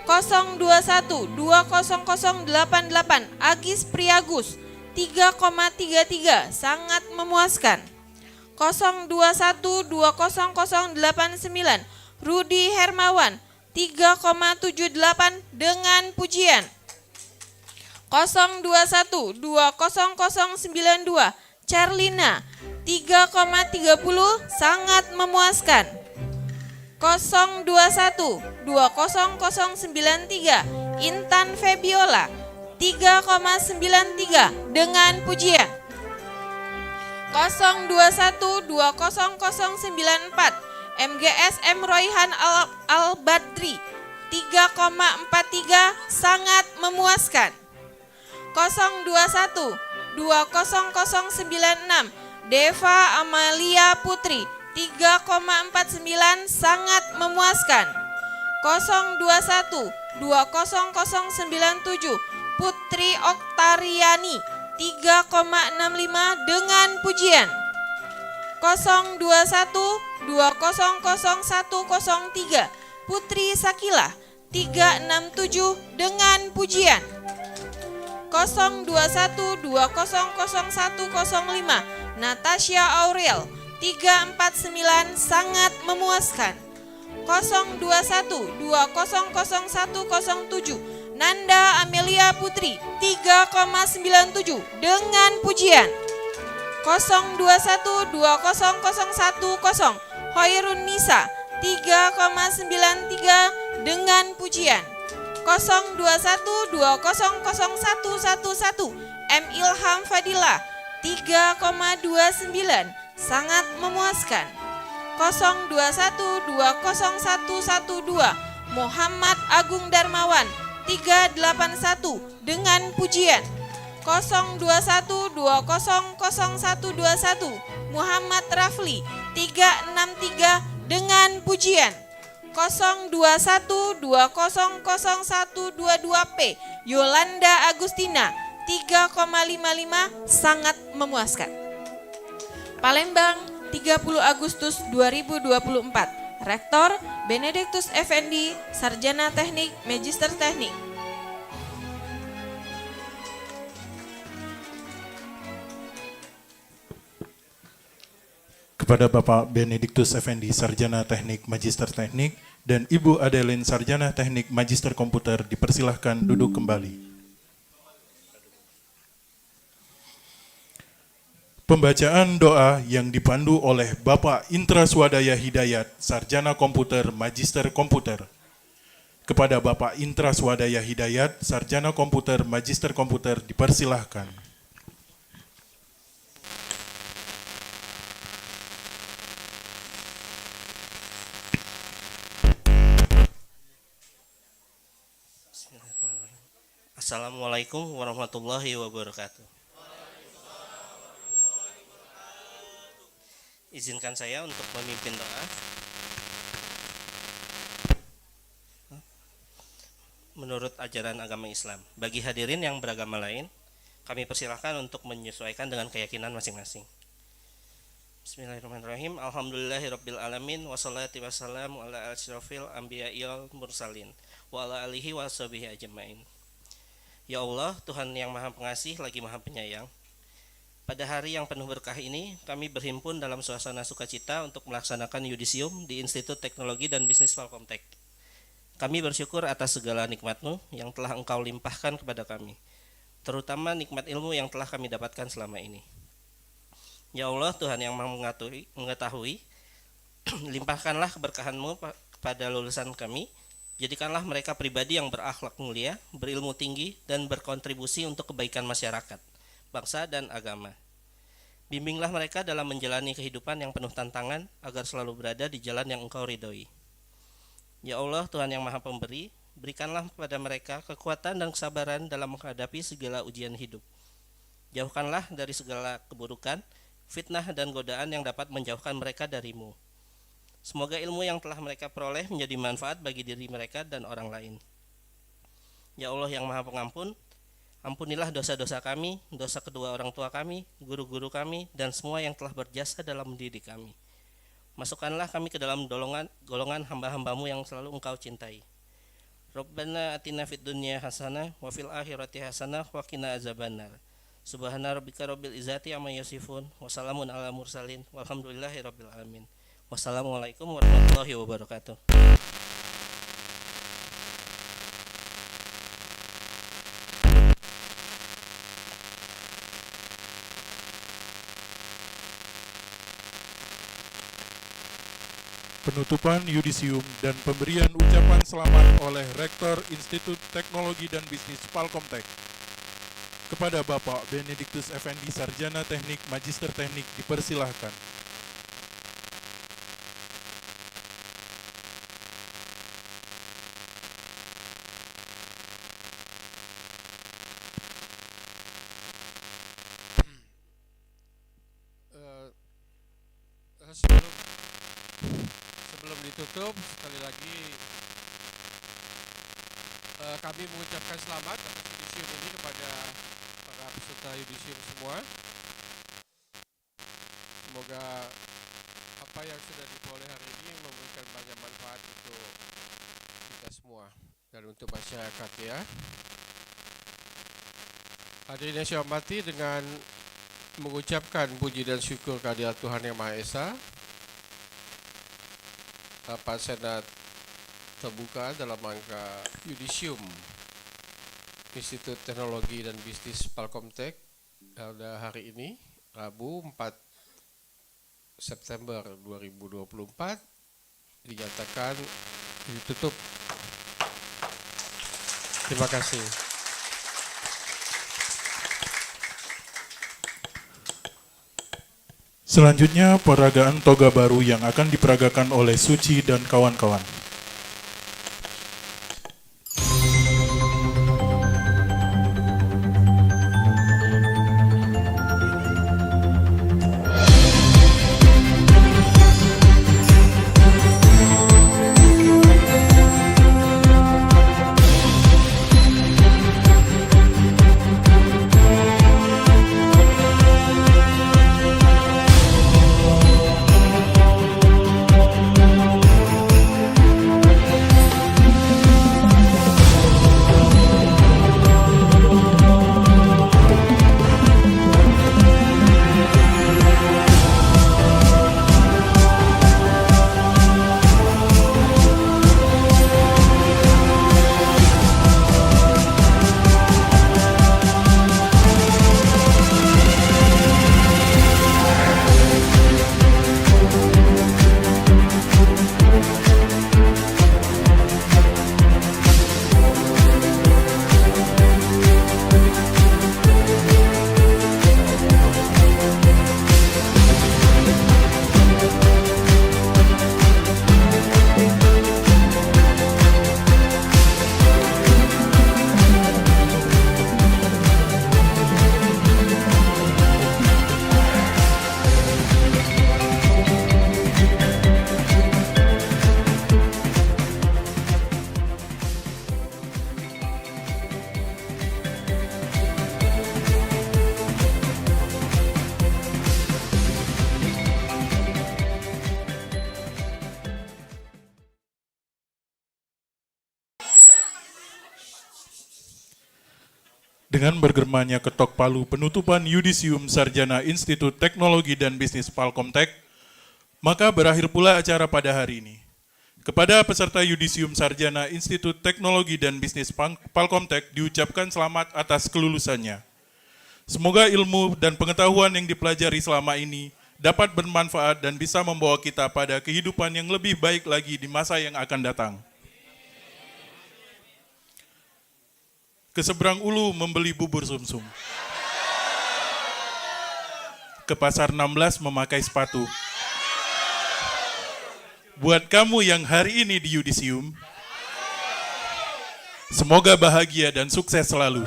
021 20088 Agis Priagus, 3,33 sangat memuaskan. 021 20089 Rudi Hermawan, 3,78 dengan pujian. 021 20092 Charlina, 3,30 sangat memuaskan. 021 20093 Intan Febiola, 3,93 dengan pujian. 021 20094 MGSM Royhan Al-Badri, 3,43 sangat memuaskan. 021 20096 Deva Amalia Putri, 3,49 sangat memuaskan. 021 20097 Putri Oktariani, 3,65 dengan pujian. 021 2000103 Putri Sakila, 367 dengan pujian. 021 2000105 Natasha Aurel, 349 sangat memuaskan. 021 2000107 Nanda Amelia Putri, 3,97 dengan pujian. 021 2000110 Hoirun Nisa, 3,93 dengan pujian. 021 2000111 M Ilham Fadila, 3,29 sangat memuaskan. 021 2001112 Muhammad Agung Darmawan, 381 dengan pujian. 021 2000121 Muhammad Rafli, 363 dengan pujian. 021 2000122P Yolanda Agustina, 3,55 sangat memuaskan. Palembang, 30 Agustus 2024. Rektor Benedictus Effendi, Sarjana Teknik, Magister Teknik. Kepada Bapak Benedictus Effendi, Sarjana Teknik, Magister Teknik, dan Ibu Adeline, Sarjana Teknik, Magister Komputer, dipersilahkan duduk kembali. Pembacaan doa yang dipandu oleh Bapak Intra Swadaya Hidayat, Sarjana Komputer, Magister Komputer. Kepada Bapak Intra Swadaya Hidayat, Sarjana Komputer, Magister Komputer, dipersilahkan. Assalamualaikum warahmatullahi wabarakatuh. Izinkan saya untuk memimpin doa. Menurut ajaran agama Islam, bagi hadirin yang beragama lain, kami persilahkan untuk menyesuaikan dengan keyakinan masing-masing. Bismillahirrahmanirrahim. Alhamdulillahirabbil alamin wassalatu wassalamu ala asyrafil anbiya'i wal mursalin wa ala alihi washabihi ajmain. Ya Allah, Tuhan yang Maha Pengasih lagi Maha Penyayang. Pada hari yang penuh berkah ini, kami berhimpun dalam suasana sukacita untuk melaksanakan yudisium di Institut Teknologi dan Bisnis Palkomtek. Kami bersyukur atas segala nikmat-Mu yang telah Engkau limpahkan kepada kami, terutama nikmat ilmu yang telah kami dapatkan selama ini. Ya Allah, Tuhan yang Maha mengetahui, limpahkanlah keberkahan-Mu kepada lulusan kami. Jadikanlah mereka pribadi yang berakhlak mulia, berilmu tinggi, dan berkontribusi untuk kebaikan masyarakat, bangsa, dan agama. Bimbinglah mereka dalam menjalani kehidupan yang penuh tantangan, agar selalu berada di jalan yang Engkau ridhoi. Ya Allah, Tuhan yang Maha Pemberi, berikanlah kepada mereka kekuatan dan kesabaran dalam menghadapi segala ujian hidup. Jauhkanlah dari segala keburukan, fitnah, dan godaan yang dapat menjauhkan mereka dari-Mu. Semoga ilmu yang telah mereka peroleh menjadi manfaat bagi diri mereka dan orang lain. Ya Allah yang Maha Pengampun, ampunilah dosa-dosa kami, dosa kedua orang tua kami, guru-guru kami, dan semua yang telah berjasa dalam mendidik kami. Masukkanlah kami ke dalam golongan hamba-hamba-Mu yang selalu Engkau cintai. Rabbana atina fid dunya hasanah wa fil akhirati hasanah wa qina azabannar. Subhana rabbika rabbil izzati amma yasifun wa salamun ala mursalin walhamdulillahi rabbil alamin. Wassalamualaikum warahmatullahi wabarakatuh. Penutupan yudisium dan pemberian ucapan selamat oleh Rektor Institut Teknologi dan Bisnis Palkomtek. Kepada Bapak Benedictus Effendi, Sarjana Teknik, Magister Teknik, dipersilahkan. Sebelum ditutup, sekali lagi kami mengucapkan selamat atas yudisium ini kepada para peserta yudisium semua. Semoga apa yang sudah diperoleh hari ini memberikan banyak manfaat untuk kita semua dan untuk masyarakat ya. Hadirin yang saya hormati, dengan mengucapkan puji dan syukur kehadirat Tuhan Yang Maha Esa, rapat senat terbuka dalam rangka yudisium Institut Teknologi dan Bisnis Palkomtek pada hari ini, Rabu 4 September 2024, dinyatakan ditutup. Terima kasih. Selanjutnya, peragaan toga baru yang akan diperagakan oleh Suci dan kawan-kawan. Dengan bergemanya ketok palu penutupan Yudisium Sarjana Institut Teknologi dan Bisnis Palkomtek, maka berakhir pula acara pada hari ini. Kepada peserta Yudisium Sarjana Institut Teknologi dan Bisnis Palkomtek diucapkan selamat atas kelulusannya. Semoga ilmu dan pengetahuan yang dipelajari selama ini dapat bermanfaat dan bisa membawa kita pada kehidupan yang lebih baik lagi di masa yang akan datang. Ke seberang ulu membeli bubur sumsum. Ke pasar 16 memakai sepatu. Buat kamu yang hari ini di Yudisium, semoga bahagia dan sukses selalu.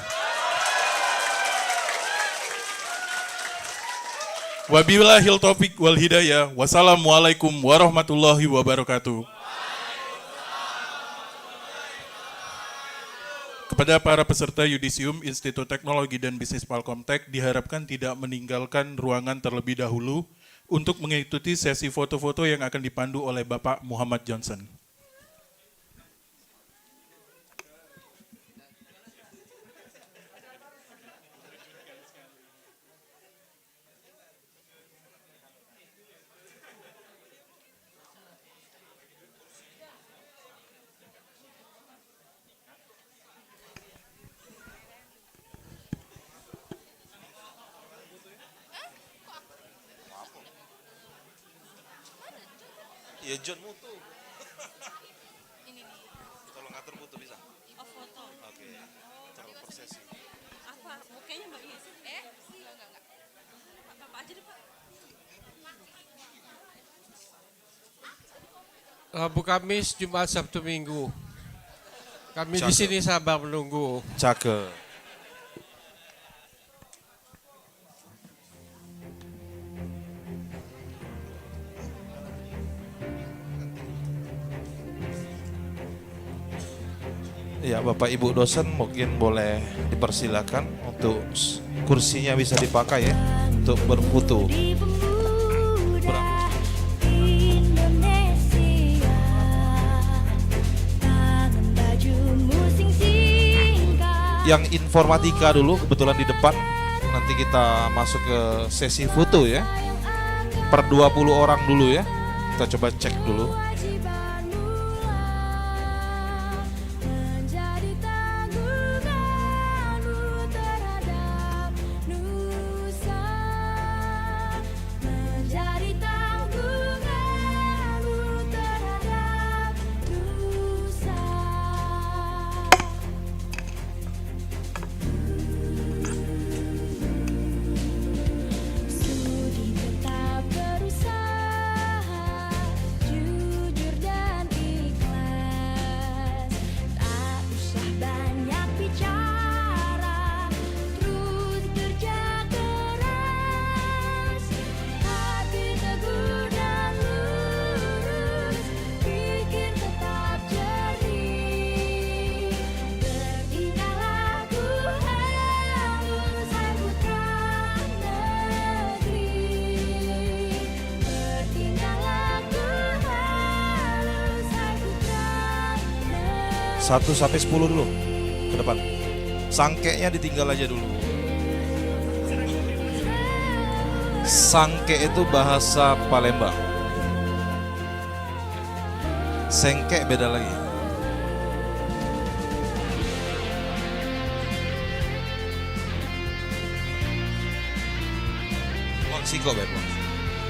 Wabillahil taufiq wal hidayah. Wassalamualaikum warahmatullahi wabarakatuh. Kepada para peserta Yudisium Institut Teknologi dan Bisnis Palkomtek diharapkan tidak meninggalkan ruangan terlebih dahulu untuk mengikuti sesi foto-foto yang akan dipandu oleh Bapak Muhammad Johnson. Ya John mutu. Tolong atur mutu bisa. Oh foto. Oke. Terlalu prosesi. Apa? Mukanya Mbak Yes. Enggak. Bapak aja deh Pak. Rabu, Kamis, Jumat, Sabtu, Minggu. Kami di sini sabar menunggu. Cakep. Ya, Bapak Ibu dosen mungkin boleh dipersilakan untuk kursinya bisa dipakai ya untuk berfoto. Yang informatika dulu kebetulan di depan, nanti kita masuk ke sesi foto ya. Per 20 orang dulu ya. Kita coba cek dulu. Satu sampai 10 dulu ke depan. Sangkeknya ditinggal aja dulu. Sangke itu bahasa Palembang. Sengke beda lagi. Buang siko, Beb.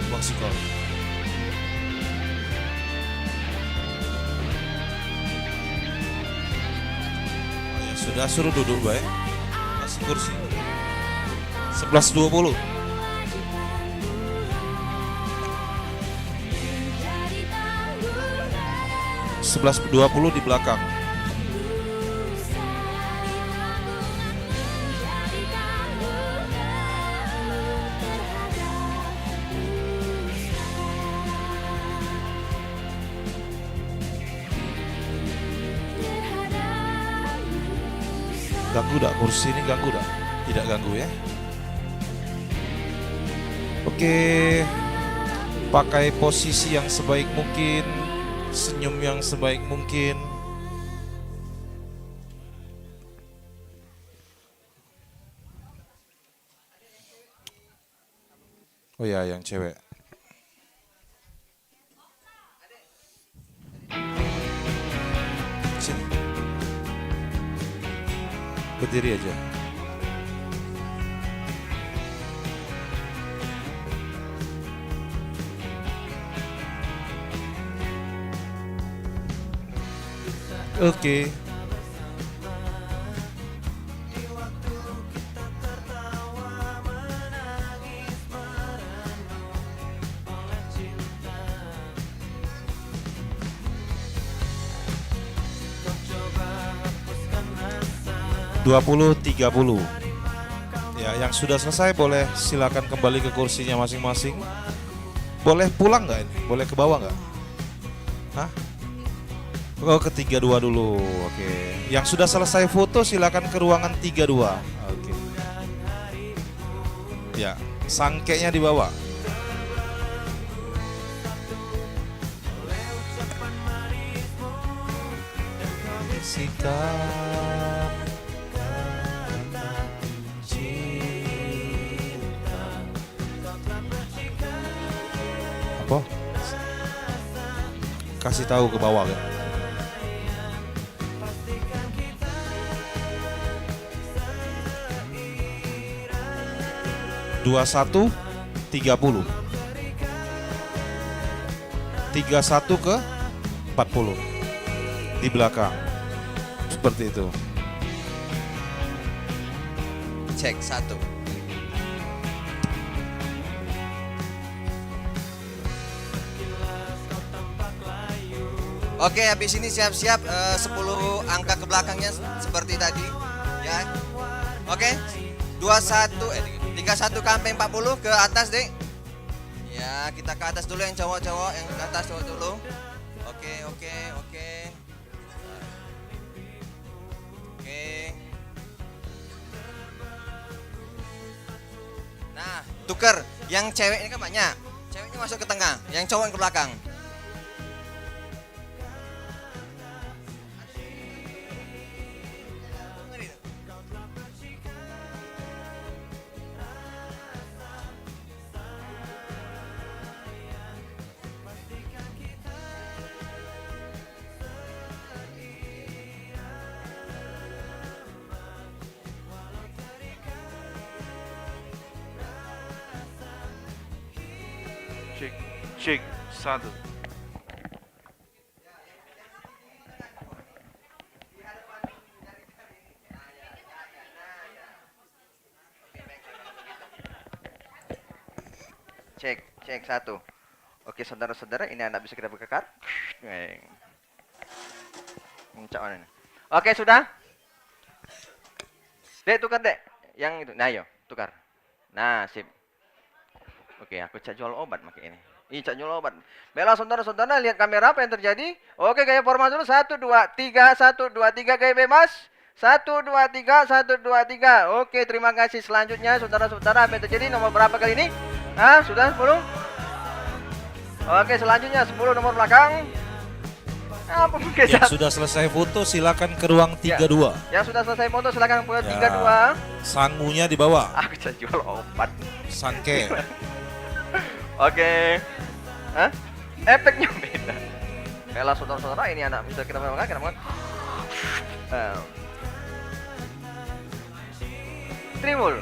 Buang siko. Sudah suruh duduk baik. Kasih kursi. 11.20. (11.20) di belakang. Ganggu dah kursi ini, ganggu dah? Tidak ganggu ya. Oke, pakai posisi yang sebaik mungkin, senyum yang sebaik mungkin. Oh ya, yang cewek. Sini. Berdiri aja. Oke. Dua 20-30. Ya, yang sudah selesai boleh silakan kembali ke kursinya masing-masing. Boleh pulang nggak ini? Boleh ke bawah nggak? Hah? Oh, ke 32 dulu. Oke. Yang sudah selesai foto silakan ke ruangan 32. Oke. Ya, sangkenya dibawa. Sikap apa? Kasih tahu ke bawah kan? Dua 21-30. 31 ke 40 di belakang. Seperti itu. Cek 1. Oke, habis ini siap-siap 10 angka ke belakangnya seperti tadi, ya. Oke. 31 sampai 40 ke atas, Dek. Ya, kita ke atas dulu yang cowok-cowok, yang ke atas cowok dulu. Oke. Oke. Nah, tuker. Yang cewek ini kan banyak. Ceweknya masuk ke tengah, yang cowok yang ke belakang. Cek 1. Cek 1. Oke, saudara-saudara, ini anak bisa kita berkekar. Oke, sudah. Dek, tukar, Dek. Yang itu. Nah, ayo, tukar. Nah, sip. Oke, aku cak jual obat pakai ini. Ih, cak jual obat. Bela saudara-saudara, lihat kamera apa yang terjadi. Oke, gaya formal dulu. 1, 2, 3, 1, 2, 3, gaya bebas. 1, 2, 3, 1, 2, 3. Oke, terima kasih. Selanjutnya, saudara-saudara, apa yang terjadi? Nomor berapa kali ini? Ah, sudah 10? Oke, selanjutnya 10 nomor belakang. Apa mungkin? Yang sudah selesai foto silakan ke ruang 32. Yang sudah selesai foto silakan ke Ya. 32. Sangunya dibawa. Aku bisa jual obat. Sangke. Oke. Hah? Efeknya beda. Kalau saudara-saudara ini anak bisa kita makan. Trimul.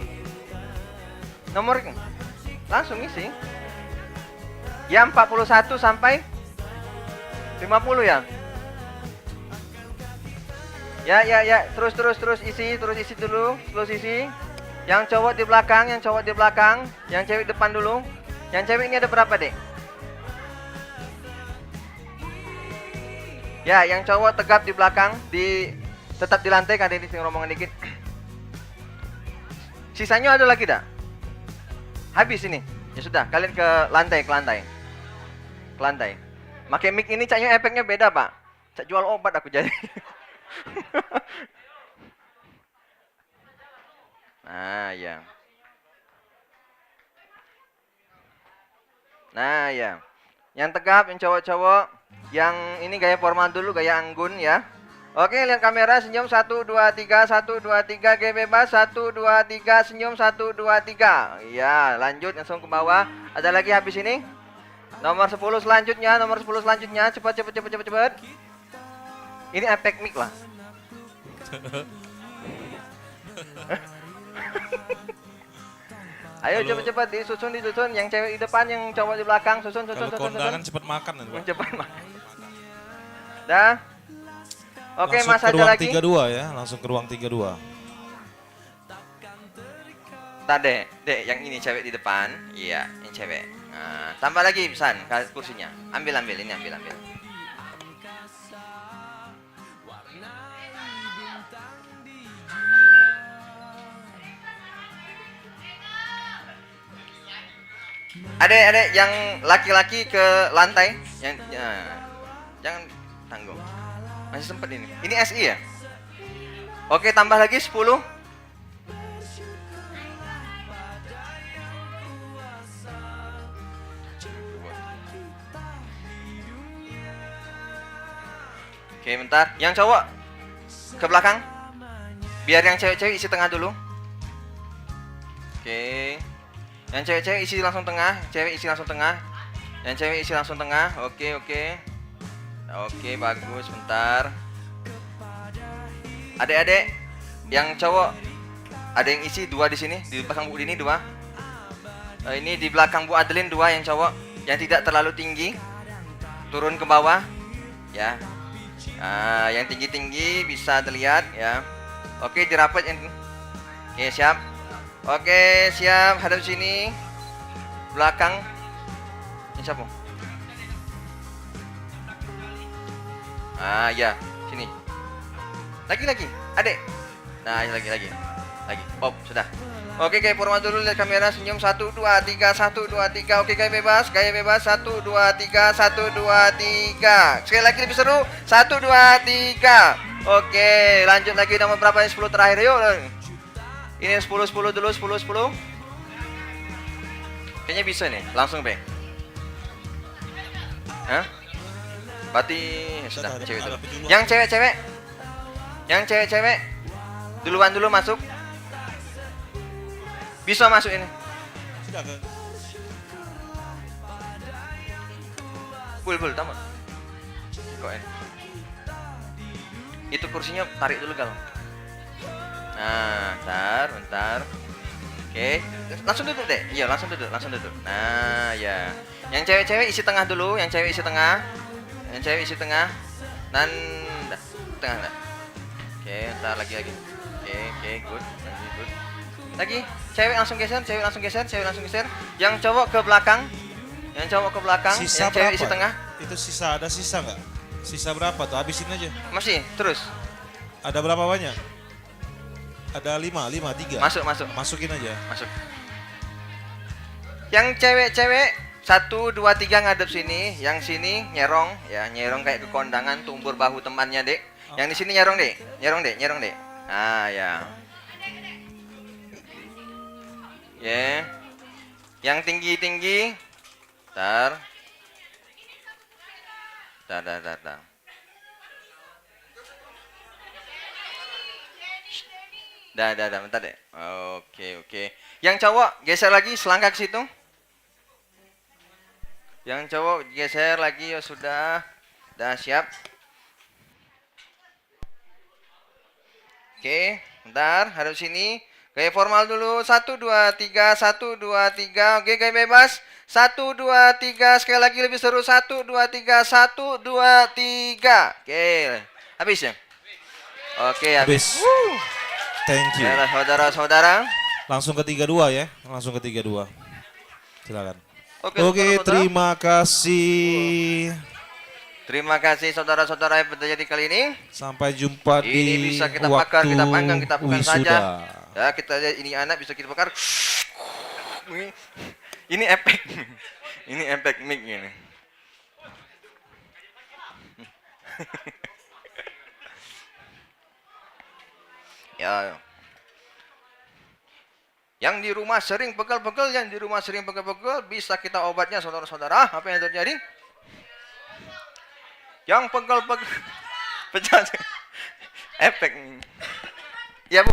Nomor langsung isi. Yang 41 sampai 50 ya. Ya, terus isi dulu, terus isi. Yang cowok di belakang, yang cewek depan dulu. Yang cewek ini ada berapa, Dek? Ya, yang cowok tegap di belakang, tetap di lantai, kan ini rombongan dikit. Sisanya ada lagi dah? Habis ini. Ya sudah, kalian ke lantai. Ke lantai. Pakai mic ini caknya efeknya beda, Pak. Cak jual obat aku jadi. Nah, ya. Nah, ya. Yang tegap, yang cowok-cowok. Yang ini gaya formal dulu, gaya anggun ya. Oke, lihat kamera, senyum 1 2 3 1 2 3, oke bebas 1 2 3, senyum 1 2 3. Iya, lanjut langsung ke bawah. Ada lagi habis ini? Nomor 10 selanjutnya, cepat. Ini efek mic lah. Ayo cepat disusun yang cewek di depan, yang cowok di belakang, susun. Kalau kondangan cepat makan nanti, Pak. Cepat makan. Dah. Oke, Langsung Mas ke ada ruang lagi. 32 ya, langsung ke ruang 32. Tade, Dek, yang ini cewek di depan. Iya, yang cewek. Nah, tambah lagi San, kursinya. Ambil ini, ambil. Adek yang laki-laki ke lantai, yang jangan tanggung. Masih sempet ini. Ini SI ya? Oke, tambah lagi 10. Oke, bentar. Yang cowok ke belakang. Biar yang cewek-cewek isi tengah dulu. Oke. Yang cewek-cewek isi langsung tengah, Yang cewek isi langsung tengah. Oke. Oke, bagus. Bentar. Adek-adek, yang cowok ada yang isi 2 di sini, di belakang Bu Dini 2. Ini di belakang Bu Adeline 2 yang cowok, yang tidak terlalu tinggi. Turun ke bawah, ya. Yang tinggi-tinggi bisa terlihat, ya. Oke, dirapet ini. Oke, siap. Oke, siap. Hadap sini. Belakang. Ini siapa? Ya, sini. Lagi. Adek. Nah, lagi. Pop, sudah. Oke, kayak formal dulu, lihat kamera, senyum 1 2 3 1 2 3. Oke, gaya bebas 1 2 3 1 2 3. Sekali lagi lebih seru. 1 2 3. Oke, lanjut lagi, nomor berapa ini? 10 terakhir, yuk. Ini 10 dulu, 10. Kayaknya bisa nih, langsung be. Hah? Berarti sudah, cewek dulu. Yang cewek-cewek duluan dulu masuk. Bisa masuk ini. Sudah ke Full tamat. Kok ini? Itu kursinya tarik dulu kalau. Nah, bentar. Oke, langsung duduk deh. Iya, langsung duduk. Nah, ya. Yang cewek-cewek isi tengah dulu, Dan tengah dah. Oke, ntar lagi. Oke, good. Lagi, cewek langsung geser. Yang cowok ke belakang. sisa Yang cewek berapa? isi tengah. Itu ada sisa nggak? Sisa berapa tuh? Habisin aja. Masih, terus. Ada berapa banyak? Ada 5, 3. Masuk. Masukin aja. Masuk. Yang cewek-cewek 1 2 3 ngadep sini, yang sini nyerong kayak ke kondangan, tumbur bahu temannya, Dek. Yang di sini nyerong, Dek. Nah, ya. Yang tinggi-tinggi. Tar. Dah, bentar deh. Oke. Yang cowok geser lagi, selangkah ke situ. Yang cowok geser lagi, ya sudah. Dah siap. Oke, bentar, hadap sini. Gaya formal dulu. 1 2 3 1 2 3. Oke, gaya bebas. 1 2 3. Sekali lagi lebih seru. 1 2 3 1 2 3. Oke. Habis ya? Oke, habis. Thank you. Ya, saudara-saudara. Langsung ke 32 ya. Silakan. Oke, saudara-saudara. terima kasih. Terima kasih saudara-saudara yang berada di kali ini. Sampai jumpa Ini di bisa kita waktu bakar, kita panggang, kita bukan wisuda. saja. Ya, kita lihat ini anak bisa kita bakar. Ini efek. Ini efek mic ini. Ya. Yang di rumah sering pegel-pegel, bisa kita obatnya saudara-saudara. Apa yang terjadi? Yang pegel-pegel Efek. Ya Bu.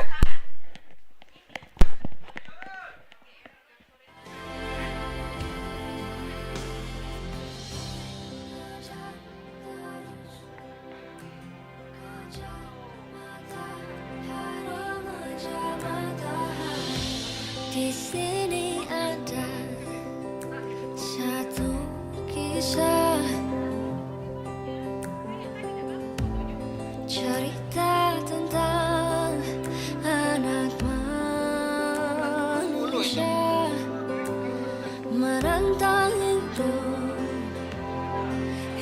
Di sini ada satu kisah, cerita tentang anak manusia merantau hidup